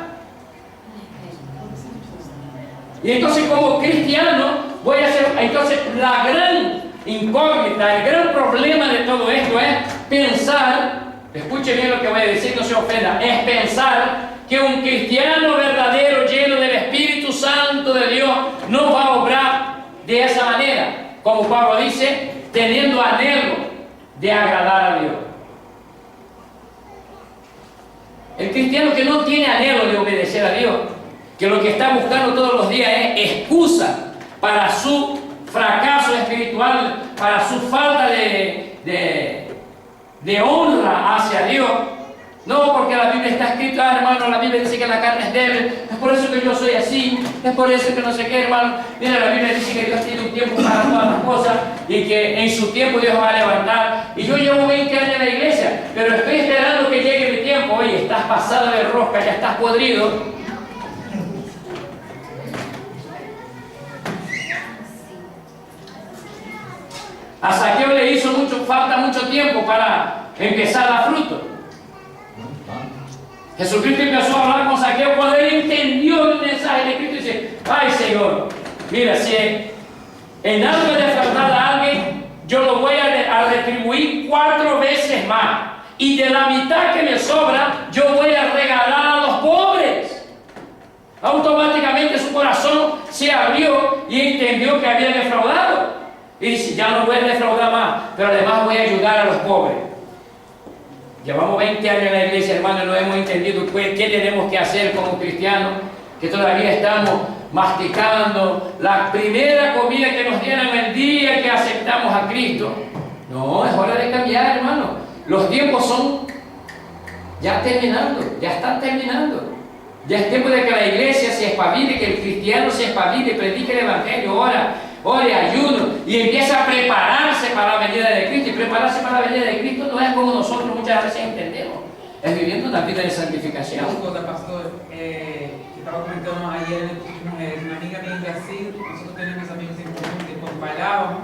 Speaker 1: Y entonces como cristiano voy a hacer, entonces la gran incógnita, el gran problema de todo esto es pensar, escuche bien lo que voy a decir, no se ofenda, es pensar que un cristiano verdadero lleno del Espíritu Santo de Dios no va a obrar de esa manera, como Pablo dice, teniendo anhelo de agradar a Dios. El cristiano que no tiene anhelo de obedecer a Dios, que lo que está buscando todos los días es excusa para su fracaso espiritual, para su falta de honra hacia Dios. No, porque la Biblia está escrita, hermano, la Biblia dice que la carne es débil, es por eso que yo soy así, es por eso que no sé qué, hermano. Mira, la Biblia dice que Dios tiene un tiempo para todas las cosas y que en su tiempo Dios va a levantar. Y yo llevo 20 años en la iglesia, pero estoy esperando que llegue mi tiempo. Oye, estás pasado de rosca, ya estás podrido. A Saqueo le hizo falta mucho tiempo para empezar a dar fruto. Jesucristo empezó a hablar con Saqueo cuando él entendió el mensaje de Cristo y dice: ay Señor, mira, si en algo de defraudar a alguien, yo lo voy a retribuir 4 veces más. Y de la mitad que me sobra, yo voy a regalar a los pobres. Automáticamente su corazón se abrió y entendió que había defraudado. Y dice: ya no voy a defraudar más, pero además voy a ayudar a los pobres. Llevamos 20 años en la iglesia, hermano, y no hemos entendido qué tenemos que hacer como cristianos, que todavía estamos masticando la primera comida que nos dieron el día que aceptamos a Cristo. No, es hora de cambiar, hermano. Los tiempos son ya terminando, ya están terminando. Ya es tiempo de que la iglesia se espabile, que el cristiano se espabile, predique el evangelio, ore, ayuno y empieza a prepararse para la venida de Cristo. Y prepararse para la venida de Cristo no es como nosotros muchas veces entendemos, es viviendo una vida de santificación.
Speaker 5: Una cosa, pastor, que estaba comentando ayer, una amiga mía en Brasil, nosotros tenemos amigos en común que cuando bailábamos,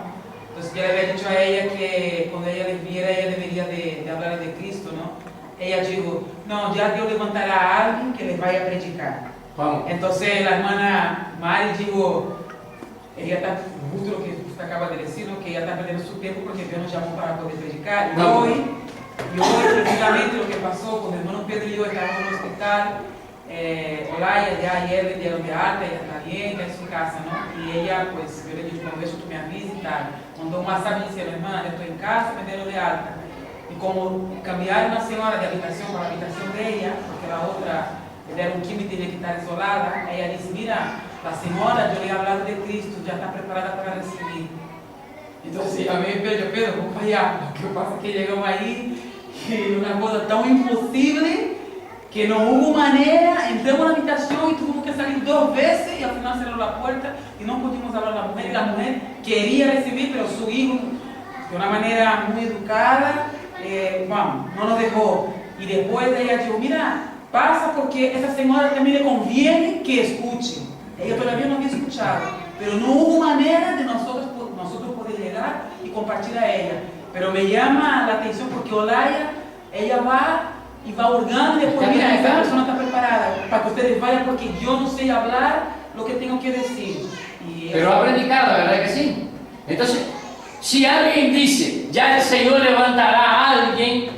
Speaker 5: entonces yo le había dicho a ella que cuando ella les viera, ella debería de hablar de Cristo, ¿no? Ella dijo: no, ya Dios levantará a alguien que les vaya a predicar.
Speaker 1: Vamos.
Speaker 5: Entonces la hermana Mari dijo: ella está, justo lo que usted acaba de decir, ¿no? Que ella está perdiendo su tiempo porque Dios nos llamó para poder predicar. Y hoy, precisamente lo que pasó con el hermano Pedro y yo, estábamos en el hospital, Olaya ya ayer le dieron de alta, ella está bien, está en su casa, ¿no? Y ella, pues, yo le dije: cuando eso tú me avisas y tal. Mandó un WhatsApp y dice: hermana, yo estoy en casa, me dieron de alta. Y como cambiaron una señora de habitación para la habitación de ella, porque la otra era un químico y tenía que estar isolada, ella dice: mira, la señora, yo le he hablado de Cristo, ya está preparada para recibir. Entonces ella me dijo: Pedro, vamos para allá. Lo que pasa es que llegamos ahí y una cosa tan imposible que no hubo manera, entramos a la habitación y tuvimos que salir 2 veces y al final cerró la puerta y no pudimos hablar a la mujer. Y la mujer quería recibir, pero su hijo, de una manera muy educada, no nos dejó. Y después ella dijo: mira, pasa porque esa señora también le conviene que escuche. Ella todavía no había escuchado, pero no hubo manera de nosotros poder llegar y compartir a ella. Pero me llama la atención porque Olaya, ella va y va hurgando y después: mira, esta persona está preparada para que ustedes vayan porque yo no sé hablar lo que tengo que decir.
Speaker 1: Pero ha predicado, ¿verdad que sí? Entonces, si alguien dice: ya el Señor levantará a alguien,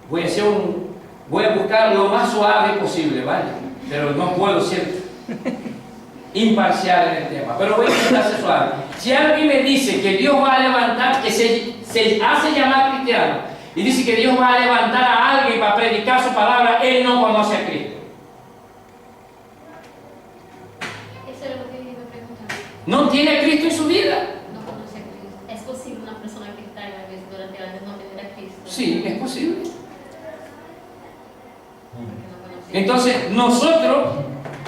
Speaker 1: voy a buscar lo más suave posible, ¿vale? Pero no puedo ser imparcial en el tema, pero voy a intentar ser suave. Si alguien me dice que Dios va a levantar, que se hace llamar cristiano, y dice que Dios va a levantar a alguien para predicar su palabra, él no conoce a Cristo.
Speaker 6: Eso es lo que me preguntaba.
Speaker 1: No tiene a Cristo en su vida.
Speaker 6: No conoce a Cristo. ¿Es posible una persona que está en la iglesia durante años no tener a Cristo?
Speaker 1: Sí, es posible.
Speaker 6: Porque no conoce.
Speaker 1: Entonces, nosotros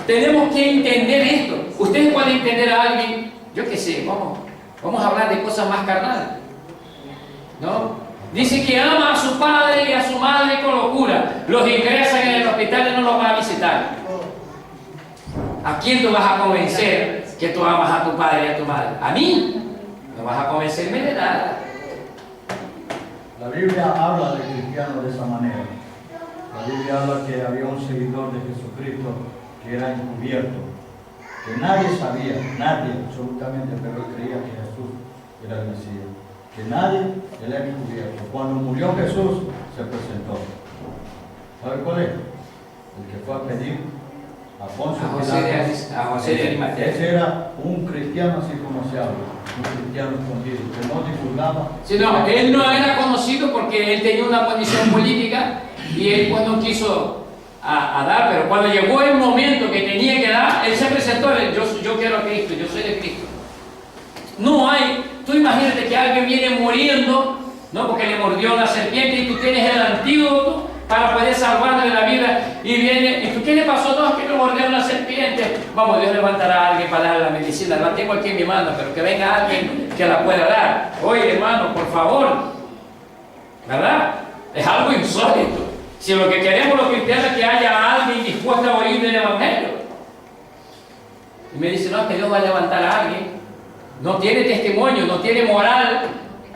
Speaker 1: tenemos que entender esto. Ustedes pueden entender a alguien, yo qué sé, vamos a hablar de cosas más carnales, ¿no? Dice que ama a su padre y a su madre con locura. Los ingresan en el hospital y no los va a visitar. ¿A quién tú vas a convencer que tú amas a tu padre y a tu madre? A mí. No vas a convencerme de nada.
Speaker 3: La Biblia habla de cristianos de esa manera. La Biblia habla que había un seguidor de Jesucristo que era encubierto, que nadie sabía, nadie absolutamente, pero él creía que Jesús era el Mesías. Que nadie, él era encubierto. Cuando murió Jesús, se presentó. ¿Sabe cuál es? El que fue a pedir a Poncio Pilato.
Speaker 1: A José de Arimatea.
Speaker 3: Ese era un cristiano así como se habla, un cristiano escondido, que no divulgaba.
Speaker 1: Sí, no, él no era conocido porque él tenía una condición política y él pues no quiso a dar, pero cuando llegó el momento que tenía que dar, él se presentó, yo quiero a Cristo, yo soy de Cristo. No hay, tú imagínate que alguien viene muriendo, ¿no? Porque le mordió una serpiente y tú tienes el antídoto para poder salvarle la vida y viene, ¿y tú qué le pasó? No, es que me mordió una serpiente. Vamos, Dios levantará a alguien para darle la medicina, la tengo aquí en mi mano, pero que venga alguien que la pueda dar. Oye, hermano, por favor, ¿verdad? Es algo insólito. Si lo que queremos los cristianos es que haya alguien dispuesto a oír del Evangelio. Y me dice, no, es que Dios va a levantar a alguien. No tiene testimonio, no tiene moral,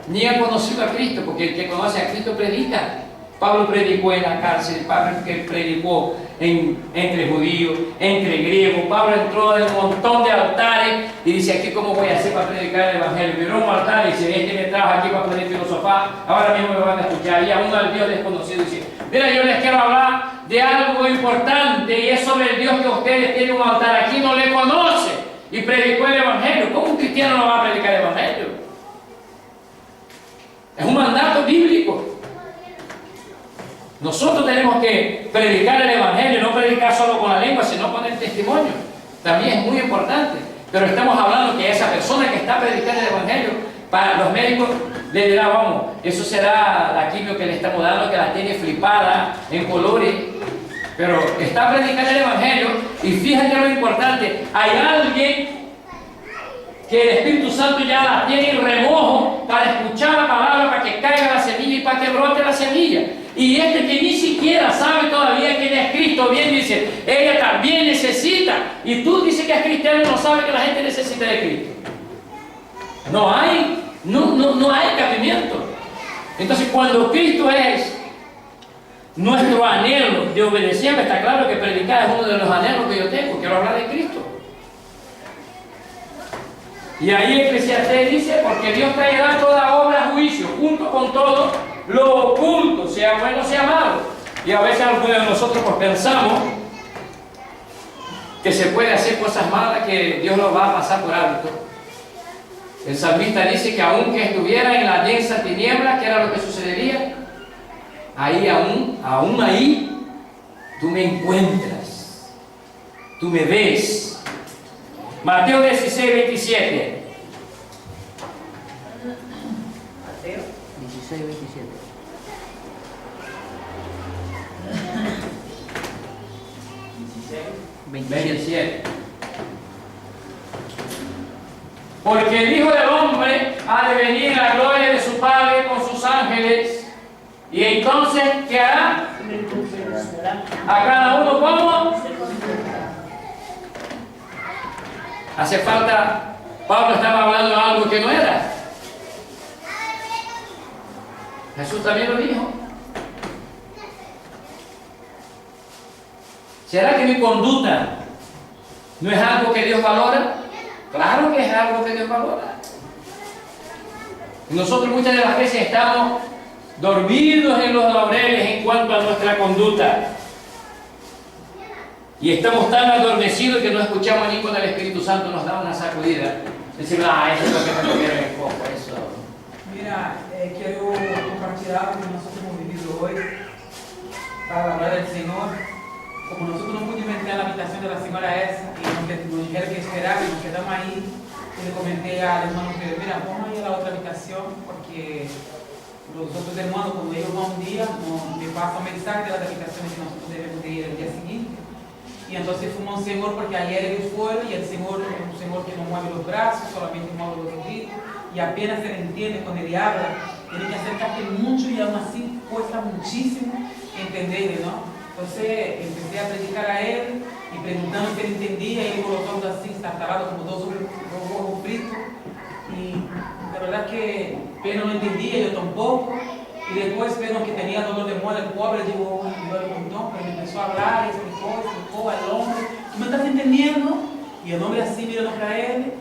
Speaker 1: ni ha conocido a Cristo, porque el que conoce a Cristo predica. Pablo predicó en la cárcel, Pablo predicó entre judíos, entre griegos. Pablo entró en un montón de altares y dice, aquí cómo voy a hacer para predicar el Evangelio. Miró un altar y dice, este me trajo aquí para poder filosofar, ahora mismo me van a escuchar. Y aún al Dios desconocido dice, mira, yo les quiero hablar de algo importante y es sobre el Dios que ustedes tienen un altar aquí, no le conoce. Y predicó el Evangelio. ¿Cómo un cristiano no va a predicar el Evangelio? Es un mandato bíblico. Nosotros tenemos que predicar el Evangelio, no predicar solo con la lengua, sino con el testimonio. También es muy importante. Pero estamos hablando que esa persona que está predicando el Evangelio, para los médicos le dirá, vamos, eso será la quimio que le estamos dando, que la tiene flipada en colores. Pero está predicando el Evangelio y fíjate lo importante, hay alguien que el Espíritu Santo ya la tiene en remojo para escuchar la palabra, para que caiga la semilla y para que brote la semilla. Y este que ni siquiera sabe todavía quién es Cristo, bien dice, ella también necesita. Y tú dices que es cristiano y no sabe que la gente necesita de Cristo. No hay cabimiento. Entonces cuando Cristo es nuestro anhelo de obedecer, está claro que predicar es uno de los anhelos que yo tengo. Quiero hablar de Cristo. Y ahí Eclesiastés dice, porque Dios traerá toda obra a juicio, junto con todo lo oculto, sea bueno, sea malo. Y a veces algunos de nosotros pues pensamos que se puede hacer cosas malas que Dios nos va a pasar por alto. El salmista dice que aunque estuviera en la densa tiniebla, ¿qué era lo que sucedería? Ahí aún ahí, tú me encuentras, tú me ves. Mateo 16, 27.
Speaker 2: Mateo 16, 27.
Speaker 1: Porque el Hijo del Hombre ha de venir en la gloria de su Padre con sus ángeles. Y entonces, ¿qué hará? A cada uno como hace falta. Pablo estaba hablando de algo que no era. Jesús también lo dijo. ¿Será que mi conducta no es algo que Dios valora? Claro que es algo que Dios valora. Y nosotros muchas de las veces estamos dormidos en los laureles en cuanto a nuestra conducta. Y estamos tan adormecidos que no escuchamos ni cuando el Espíritu Santo nos da una sacudida. Decimos, eso es lo que me quiero en poco, eso.
Speaker 5: Mira, quiero compartir algo que nosotros hemos vivido hoy para hablar del Señor. Como nosotros no pudimos entrar en la habitación de la señora esa y nos dijeron que esperar y nos quedamos ahí, y le comenté al hermano que, mira, vamos a ir a la otra habitación porque los otros hermanos, cuando ellos van un día, me pasan mensaje de las habitaciones que nosotros debemos de ir el día siguiente. Y entonces fuimos a un Señor porque ayer ellos fueron y el Señor es un Señor que no mueve los brazos, solamente mueve los oídos y apenas se le entiende cuando Él habla. tiene que acercarse mucho y aún así cuesta muchísimo entenderle, ¿no? Entonces empecé a predicar a él y preguntando si él entendía, y él con los ojos así, estartalados como dos huevos fritos. Y la verdad que Pedro no entendía, yo tampoco. Y después Pedro, que tenía dolor de muela, el pobre, digo, me duele un montón, pero me empezó a hablar y explicó al hombre, ¿tú me estás entendiendo? Y el hombre así mirando para él,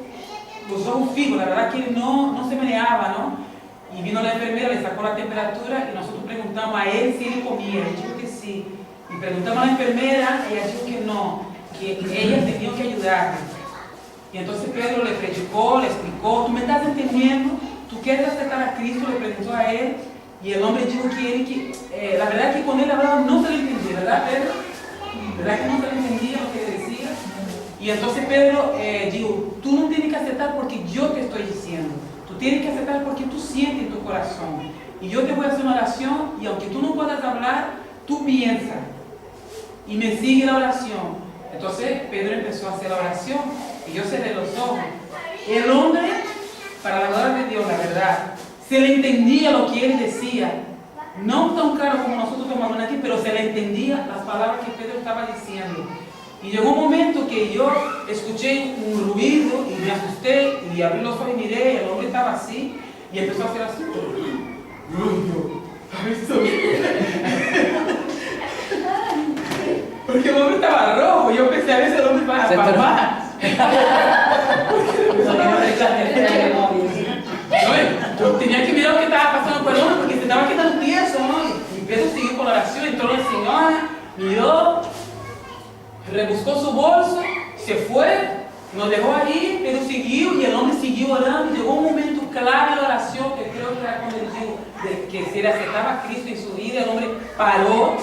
Speaker 5: los ojos fijos, la verdad que no se meneaba, ¿no? Y vino la enfermera, le sacó la temperatura y nosotros preguntamos a él si él comía, él dijo que sí. Y preguntamos a la enfermera, ella dijo que no, que ella tenía que ayudarle. Y entonces Pedro le predicó, le explicó, ¿tú me estás entendiendo? ¿Tú quieres aceptar a Cristo? Le preguntó a él. Y el hombre dijo que la verdad que con él hablaba no se le entendía, ¿verdad, Pedro? ¿Verdad que no se le entendía lo que le decía? Y entonces Pedro dijo, tú no tienes que aceptar porque yo te estoy diciendo. Tú tienes que aceptar porque tú sientes en tu corazón. Y yo te voy a hacer una oración y aunque tú no puedas hablar, tú piensas. Y me sigue la oración. Entonces Pedro empezó a hacer la oración y yo cerré los ojos. El hombre, para la gloria de Dios, la verdad, se le entendía lo que él decía. No tan claro como nosotros tomamos aquí, pero se le entendía las palabras que Pedro estaba diciendo. Y llegó un momento que yo escuché un ruido y me asusté y abrí los ojos y miré y el hombre estaba así y empezó a hacer así. Porque el hombre estaba rojo, yo pensé a veces el hombre va a palmar. Yo tenía que mirar lo que estaba pasando con el hombre porque se estaba quedando tieso, ¿no? Y Pedro siguió con la oración, entró la señora, miró, rebuscó su bolso, se fue, nos dejó ahí, Pedro siguió y el hombre siguió orando. Llegó un momento clave de la oración que creo que era cuando él dijo que se le aceptaba a Cristo en su vida. El hombre paró,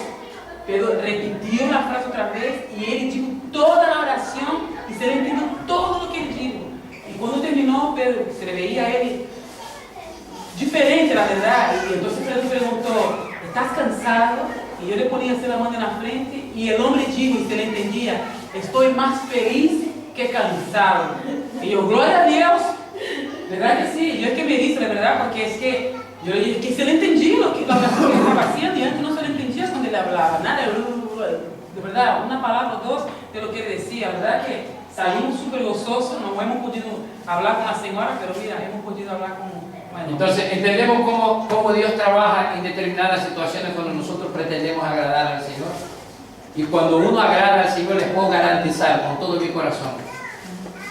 Speaker 5: Pedro repitió la frase otra vez y él dijo toda la oración y se le entendió todo lo que él dijo. Y cuando terminó, Pedro se le veía a él diferente, la verdad. Y entonces Pedro preguntó, ¿estás cansado? Y yo le ponía así la mano en la frente y el hombre dijo, y se le entendía, estoy más feliz que cansado. Y yo, gloria a Dios, ¿verdad que sí? Yo es que me dice la verdad, porque es que yo le dije que se le entendía lo que estaba haciendo y antes no se le entendía cuando le hablaba, nada, de verdad, una palabra o dos de lo que él decía, ¿verdad? Que salimos súper gozosos, no hemos podido hablar con la señora, pero mira, hemos podido hablar con... Bueno.
Speaker 1: Entonces entendemos cómo Dios trabaja en determinadas situaciones cuando nosotros pretendemos agradar al Señor. Y cuando uno agrada al Señor, les puedo garantizar con todo mi corazón,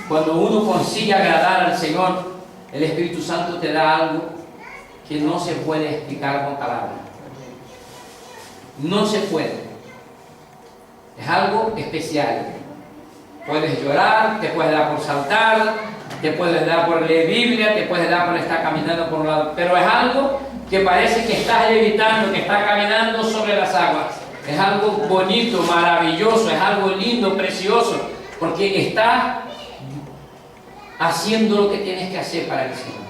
Speaker 1: cuando uno consigue agradar al Señor, el Espíritu Santo te da algo que no se puede explicar con palabras. No se puede. Es algo especial. Puedes llorar, te puedes dar por saltar, te puedes dar por leer Biblia, te puedes dar por estar caminando por un lado, pero es algo que parece que estás levitando, que estás caminando sobre las aguas. Es algo bonito, maravilloso, es algo lindo, precioso, porque estás haciendo lo que tienes que hacer para el Señor.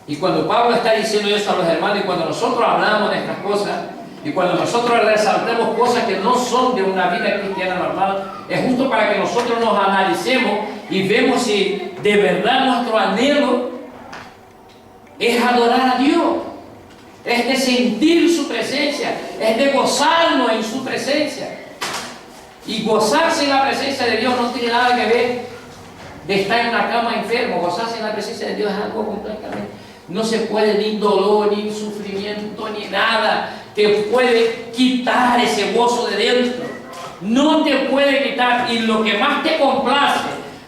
Speaker 1: Y cuando Pablo está diciendo eso a los hermanos, y cuando nosotros hablamos de estas cosas, y cuando nosotros resaltamos cosas que no son de una vida cristiana normal, es justo para que nosotros nos analicemos y vemos si de verdad nuestro anhelo es adorar a Dios, es de sentir su presencia, es de gozarnos en su presencia. Y gozarse en la presencia de Dios no tiene nada que ver de estar en una cama enfermo. Gozarse en la presencia de Dios es algo completamente. No se puede ni dolor, ni sufrimiento, ni nada te puede quitar ese gozo de dentro. No te puede quitar. Y lo que más te complace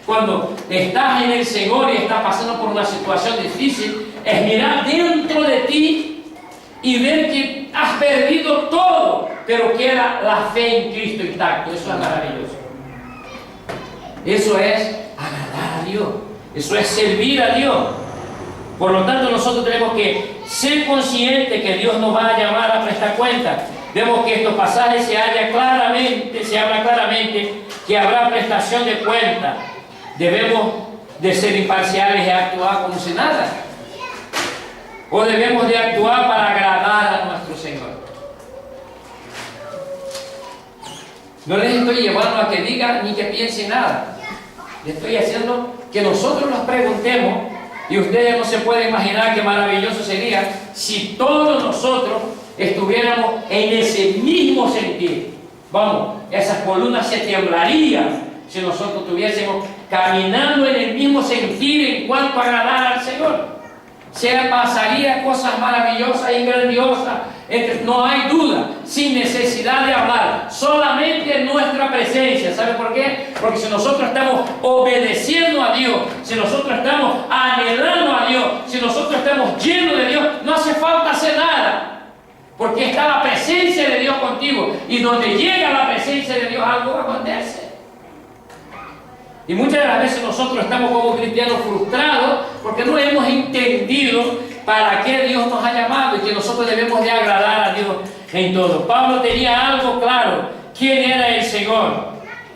Speaker 1: cuando estás en el Señor y estás pasando por una situación difícil es mirar dentro de ti y ver que has perdido todo, pero queda la fe en Cristo intacto. Eso es maravilloso. Eso es agradar a Dios. Eso es servir a Dios. Por lo tanto, nosotros tenemos que ser conscientes que Dios nos va a llamar a prestar cuenta. Vemos que estos pasajes se habla claramente que habrá prestación de cuenta. Debemos de ser imparciales y actuar como si nada. O debemos de actuar para agradar a nuestro Señor. No les estoy llevando a que digan ni que piensen nada. Les estoy haciendo que nosotros nos preguntemos Y ustedes no se pueden imaginar qué maravilloso sería si todos nosotros estuviéramos en ese mismo sentir. Vamos, esas columnas se temblarían si nosotros estuviésemos caminando en el mismo sentir en cuanto a agradar al Señor. Se pasaría cosas maravillosas y grandiosas. No hay duda, sin necesidad de hablar, solamente en nuestra presencia. ¿Sabe por qué? Porque si nosotros estamos obedeciendo a Dios, si nosotros estamos anhelando a Dios, si nosotros estamos llenos de Dios, no hace falta hacer nada. Porque está la presencia de Dios contigo. Y donde llega la presencia de Dios, algo acontece. Y muchas de las veces nosotros estamos como cristianos frustrados porque no hemos entendido para qué Dios nos ha llamado y que nosotros debemos de agradar a Dios en todo. Pablo tenía algo claro, quién era el Señor,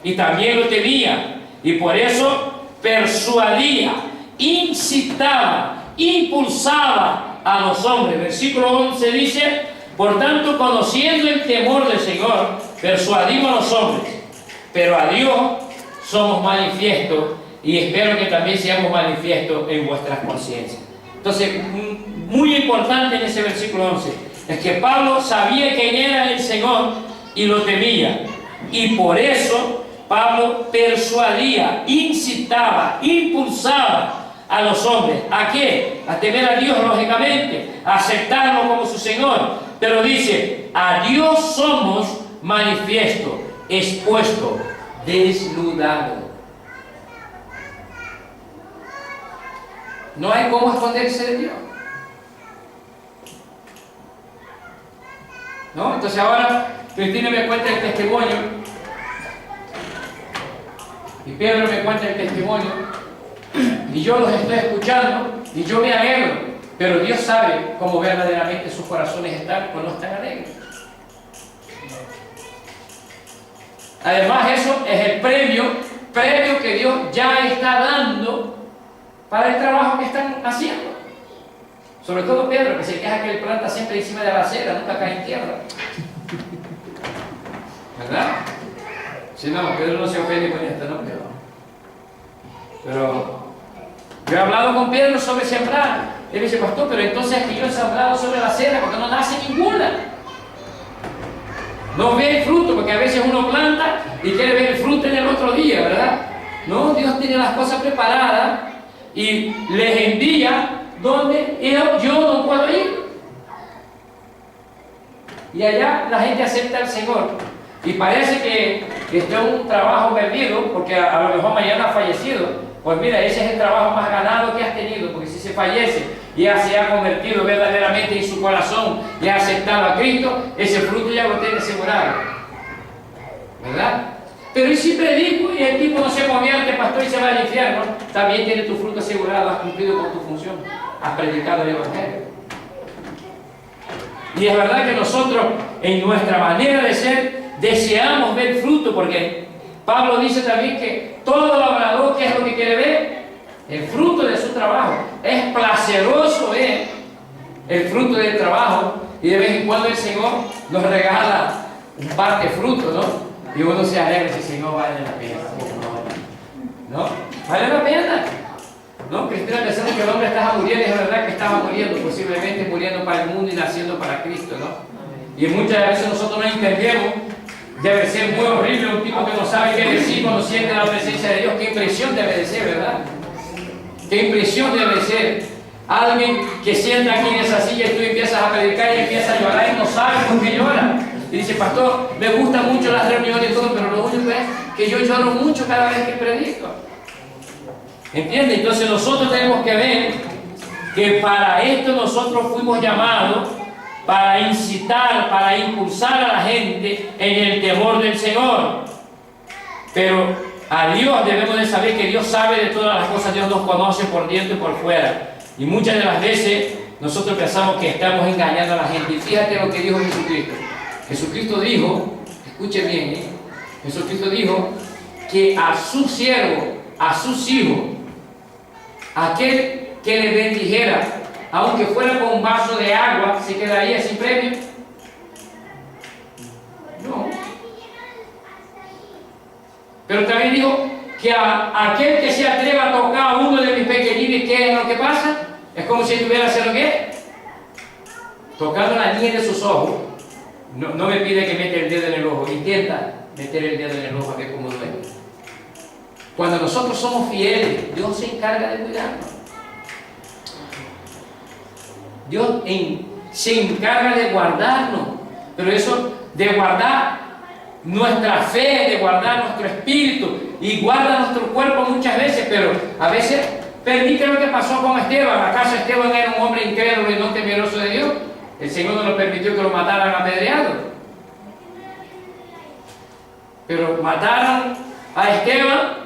Speaker 1: y también lo temía, y por eso persuadía, incitaba, impulsaba a los hombres. Versículo 11 dice: por tanto, conociendo el temor del Señor, persuadimos a los hombres, pero a Dios somos manifiestos, y espero que también seamos manifiestos en vuestras conciencias. Entonces, muy importante en ese versículo 11, es que Pablo sabía quién era el Señor y lo temía. Y por eso Pablo persuadía, incitaba, impulsaba a los hombres. ¿A qué? A temer a Dios, lógicamente, a aceptarlo como su Señor. Pero dice, a Dios somos manifiestos, expuestos, desnudado. No hay cómo esconderse de Dios. ¿No? Entonces ahora Cristina me cuenta el testimonio y Pedro me cuenta el testimonio y yo los estoy escuchando y yo me alegro, pero Dios sabe cómo verdaderamente sus corazones están o no están alegres. Además, eso es el premio que Dios ya está dando para el trabajo que están haciendo. Sobre todo Pedro, que se queja que él planta siempre encima de la acera, nunca cae en tierra. ¿Verdad? Si no, Pedro no se ofende con esto, ¿no? Pero yo he hablado con Pedro sobre sembrar. Él dice, pastor, pero entonces es que yo he sembrado sobre la acera porque no nace ninguna. No ve el fruto, porque a veces uno planta y quiere ver el fruto en el otro día, ¿verdad? No, Dios tiene las cosas preparadas y les envía donde yo no puedo ir. Y allá la gente acepta al Señor. Y parece que este es un trabajo perdido, porque a lo mejor mañana ha fallecido. Pues mira, ese es el trabajo más ganado que has tenido, porque si se fallece y ya se ha convertido verdaderamente en su corazón y ha aceptado a Cristo, ese fruto ya lo tiene asegurado. ¿Verdad? Pero ¿y si predico y el tipo no se convierte, pastor, y se va al infierno? También tiene tu fruto asegurado, has cumplido con tu función, has predicado el Evangelio. Y es verdad que nosotros, en nuestra manera de ser, deseamos ver fruto, porque Pablo dice también que todo labrador, ¿qué es lo que quiere ver? El fruto de su trabajo. Es placeroso ver el fruto del trabajo, y de vez en cuando el Señor nos regala un par de frutos, ¿no? Y uno se alegra y dice, Señor, vale la pena. ¿No? Vale la pena. ¿No? Cristina pensando que el hombre estaba muriendo, y es verdad que estaba muriendo, posiblemente muriendo para el mundo y naciendo para Cristo, ¿no? Y muchas veces nosotros no entendemos. Debe ser muy horrible un tipo que no sabe qué decir cuando siente la presencia de Dios. Qué impresión debe de ser, ¿verdad? Qué impresión debe de ser. Alguien que sienta aquí en esa silla y tú empiezas a predicar y empieza a llorar y no sabe por qué llora. Y dice, pastor, me gustan mucho las reuniones y todo, pero lo único es que yo lloro mucho cada vez que predico. ¿Entiendes? Entonces nosotros tenemos que ver que para esto nosotros fuimos llamados, para incitar, para impulsar a la gente en el temor del Señor. Pero a Dios debemos de saber que Dios sabe de todas las cosas, Dios nos conoce por dentro y por fuera. Y muchas de las veces nosotros pensamos que estamos engañando a la gente. Y fíjate lo que dijo Jesucristo. Jesucristo dijo, escuche bien, Jesucristo dijo que a sus siervos, a sus hijos, aquel que le bendijera, aunque fuera con un vaso de agua, ¿se quedaría sin premio? No. Pero también dijo que a aquel que se atreva a tocar a uno de mis pequeñines, ¿qué es lo que pasa? Es como si estuviera haciendo ¿qué? Tocando la niña de sus ojos. No me pide que meta el dedo en el ojo, intenta meter el dedo en el ojo a ver cómo duele. Cuando nosotros somos fieles, Dios se encarga de cuidarnos. Dios se encarga de guardarnos, pero eso de guardar nuestra fe, de guardar nuestro espíritu, y guarda nuestro cuerpo muchas veces, pero a veces permite lo que pasó con Esteban. ¿Acaso Esteban era un hombre incrédulo y no temeroso de Dios? El Señor no lo permitió que lo mataran apedreado. Pero mataron a Esteban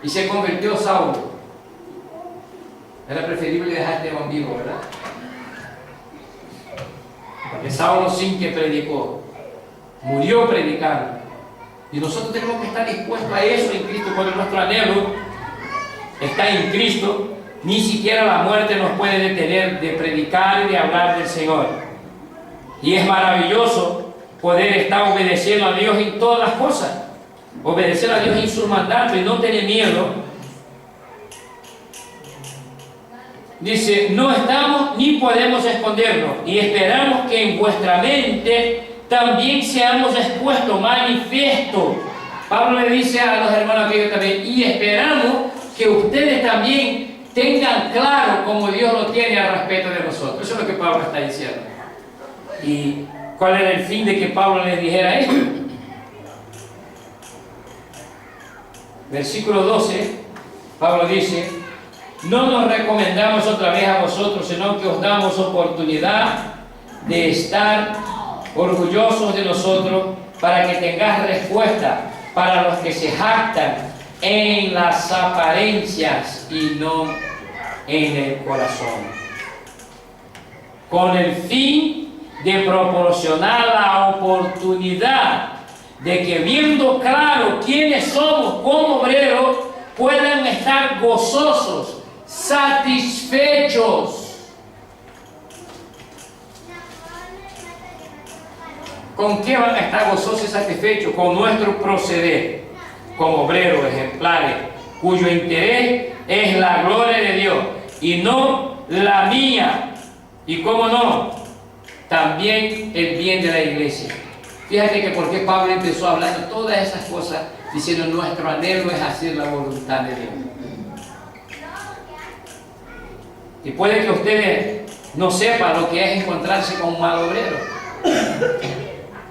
Speaker 1: y se convirtió Saulo. Era preferible dejar a Esteban vivo, ¿verdad? Porque Saulo sin que predicó, murió predicando. Y nosotros tenemos que estar dispuestos a eso en Cristo, porque nuestro anhelo está en Cristo. Ni siquiera la muerte nos puede detener de predicar y de hablar del Señor. Y es maravilloso poder estar obedeciendo a Dios en todas las cosas. Obedecer a Dios en su mandato y no tener miedo. Dice, no estamos ni podemos escondernos, y esperamos que en vuestra mente también seamos expuestos, manifiesto. Pablo le dice a los hermanos aquellos también, y esperamos que ustedes también tengan claro como Dios lo tiene al respecto de nosotros. Eso es lo que Pablo está diciendo. ¿Y cuál era el fin de que Pablo les dijera esto? Versículo 12, Pablo dice, no nos recomendamos otra vez a vosotros, sino que os damos oportunidad de estar orgullosos de nosotros, para que tengáis respuesta para los que se jactan en las apariencias y no en el corazón, con el fin de proporcionar la oportunidad de que, viendo claro quiénes somos como obreros, puedan estar gozosos, satisfechos. ¿Con qué van a estar gozosos y satisfechos? Con nuestro proceder como obreros ejemplares, cuyo interés es la gloria de Dios y no la mía. Y cómo no, también el bien de la iglesia. Fíjate que por qué Pablo empezó hablando todas esas cosas, diciendo nuestro anhelo es hacer la voluntad de Dios. Y puede que ustedes no sepan lo que es encontrarse con un mal obrero.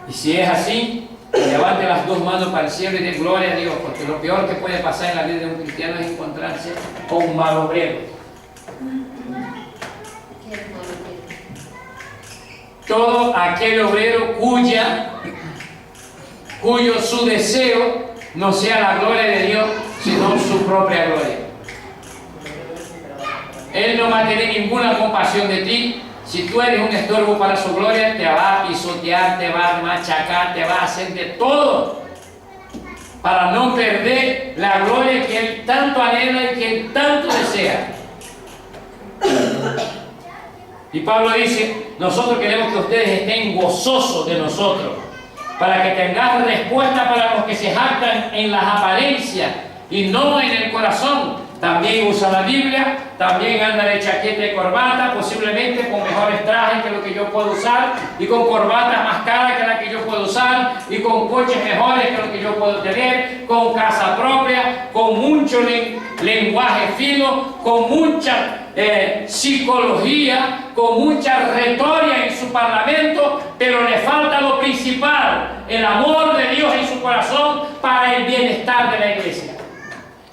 Speaker 1: Y si es así, levante las dos manos para el cielo y dé gloria a Dios, porque lo peor que puede pasar en la vida de un cristiano es encontrarse con un mal obrero. Todo aquel obrero cuyo su deseo no sea la gloria de Dios, sino su propia gloria. Él no va a tener ninguna compasión de ti. Si tú eres un estorbo para su gloria, te va a pisotear, te va a machacar, te va a hacer de todo para no perder la gloria que Él tanto anhela y que Él tanto desea. Y Pablo dice, nosotros queremos que ustedes estén gozosos de nosotros, para que tengan respuesta para los que se jactan en las apariencias y no en el corazón. También usa la Biblia, también anda de chaqueta y corbata, posiblemente con mejores trajes que lo que yo puedo usar, y con corbatas más caras que la que yo puedo usar, y con coches mejores que lo que yo puedo tener, con casa propia, con mucho lenguaje fino, con mucha psicología, con mucha retórica en su parlamento, pero le falta lo principal, el amor de Dios en su corazón para el bienestar de la iglesia.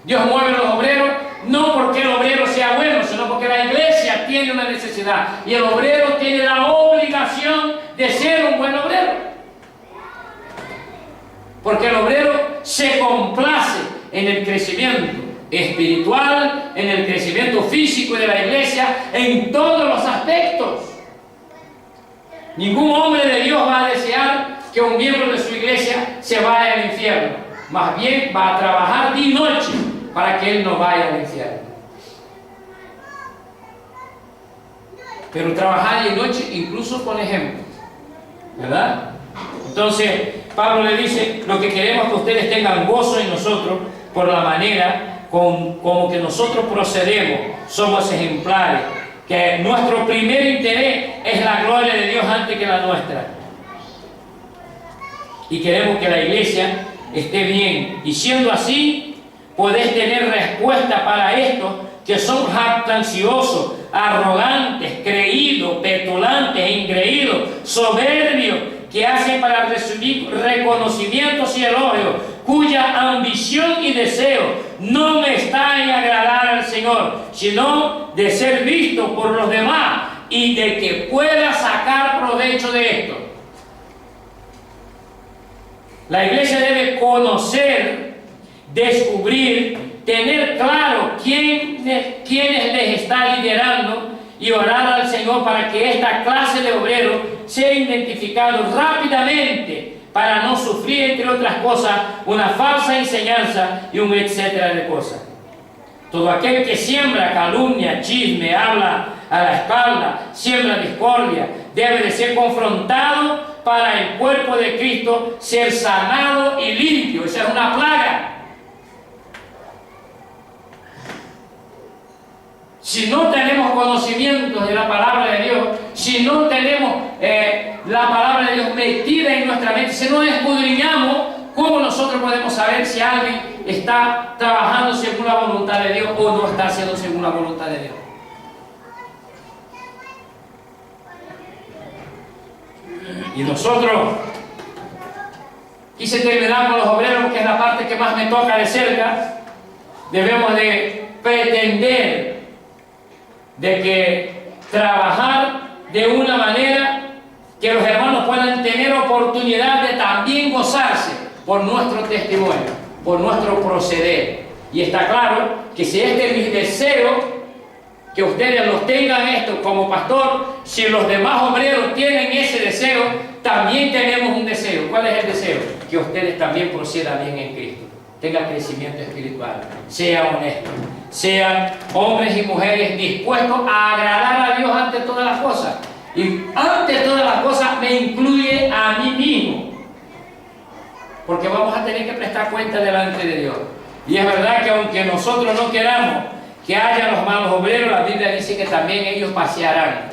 Speaker 1: Dios mueve a los obreros no porque el obrero sea bueno, sino porque la iglesia tiene una necesidad y el obrero tiene la obligación de ser un buen obrero. Porque el obrero se complace en el crecimiento espiritual, en el crecimiento físico de la iglesia, en todos los aspectos. Ningún hombre de Dios va a desear que un miembro de su iglesia se vaya al infierno. Más bien va a trabajar día y noche para que él no vaya al infierno. Pero trabajar día y noche incluso con ejemplos, ¿verdad? Entonces Pablo le dice, lo que queremos es que ustedes tengan gozo en nosotros, por la manera como que nosotros procedemos, somos ejemplares, que nuestro primer interés es la gloria de Dios antes que la nuestra. Y queremos que la iglesia esté bien. Y siendo así, podés tener respuesta para estos que son jactanciosos, arrogantes, creídos, petulantes, ingreídos, soberbios, que hacen para recibir reconocimientos y elogios, cuya ambición y deseo no está en agradar al Señor, sino de ser visto por los demás y de que pueda sacar provecho de esto. La iglesia debe conocer, descubrir, tener claro quiénes les está liderando y orar al Señor para que esta clase de obreros sea identificado rápidamente para no sufrir, entre otras cosas, una falsa enseñanza y un etcétera de cosas. Todo aquel que siembra calumnia, chisme, habla a la espalda, siembra discordia, debe de ser confrontado para el cuerpo de Cristo ser sanado y limpio. Esa es una plaga. Si no tenemos conocimiento de la palabra de Dios, si no tenemos la palabra de Dios metida en nuestra mente, si no escudriñamos, ¿cómo nosotros podemos saber si alguien está trabajando según la voluntad de Dios o no está haciendo según la voluntad de Dios? Y nosotros, quise terminar con los obreros porque es la parte que más me toca de cerca, debemos de pretender de que trabajar de una manera que los hermanos puedan tener oportunidad de también gozarse por nuestro testimonio, por nuestro proceder. Y está claro que si este es mi deseo, que ustedes los tengan esto como pastor, si los demás obreros tienen ese deseo, también tenemos un deseo. ¿Cuál es el deseo? Que ustedes también procedan bien en Cristo, tengan crecimiento espiritual, sean honestos, sean hombres y mujeres dispuestos a agradar a Dios ante todas las cosas. Y ante todas las cosas me incluye a mí mismo, porque vamos a tener que prestar cuenta delante de Dios. Y es verdad que aunque nosotros no queramos que haya los malos obreros, la Biblia dice que también ellos pasearán.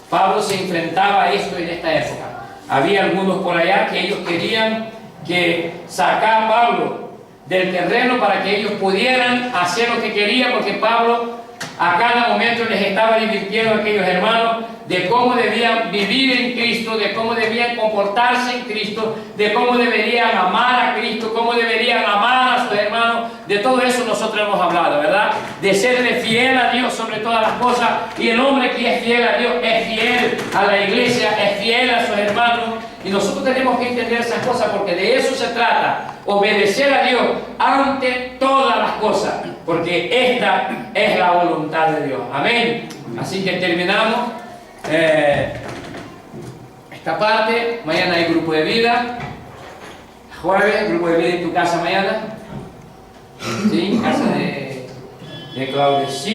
Speaker 1: Pablo se enfrentaba a esto en esta época. Había algunos por allá que ellos querían que sacar a Pablo del terreno para que ellos pudieran hacer lo que querían, porque Pablo a cada momento les estaba divirtiendo a aquellos hermanos de cómo debían vivir en Cristo, de cómo debían comportarse en Cristo, de cómo deberían amar a Cristo, cómo deberían amar a sus hermanos. De todo eso nosotros hemos hablado, ¿verdad? De serle fiel a Dios sobre todas las cosas, y el hombre que es fiel a Dios es fiel a la iglesia, es fiel a sus hermanos, y nosotros tenemos que entender esas cosas porque de eso se trata, obedecer a Dios ante todas las cosas, porque esta es la voluntad de Dios. Amén. Así que terminamos esta parte. Mañana hay grupo de vida. Jueves, grupo de vida en tu casa mañana. Sí, en casa de Claudia. Sí.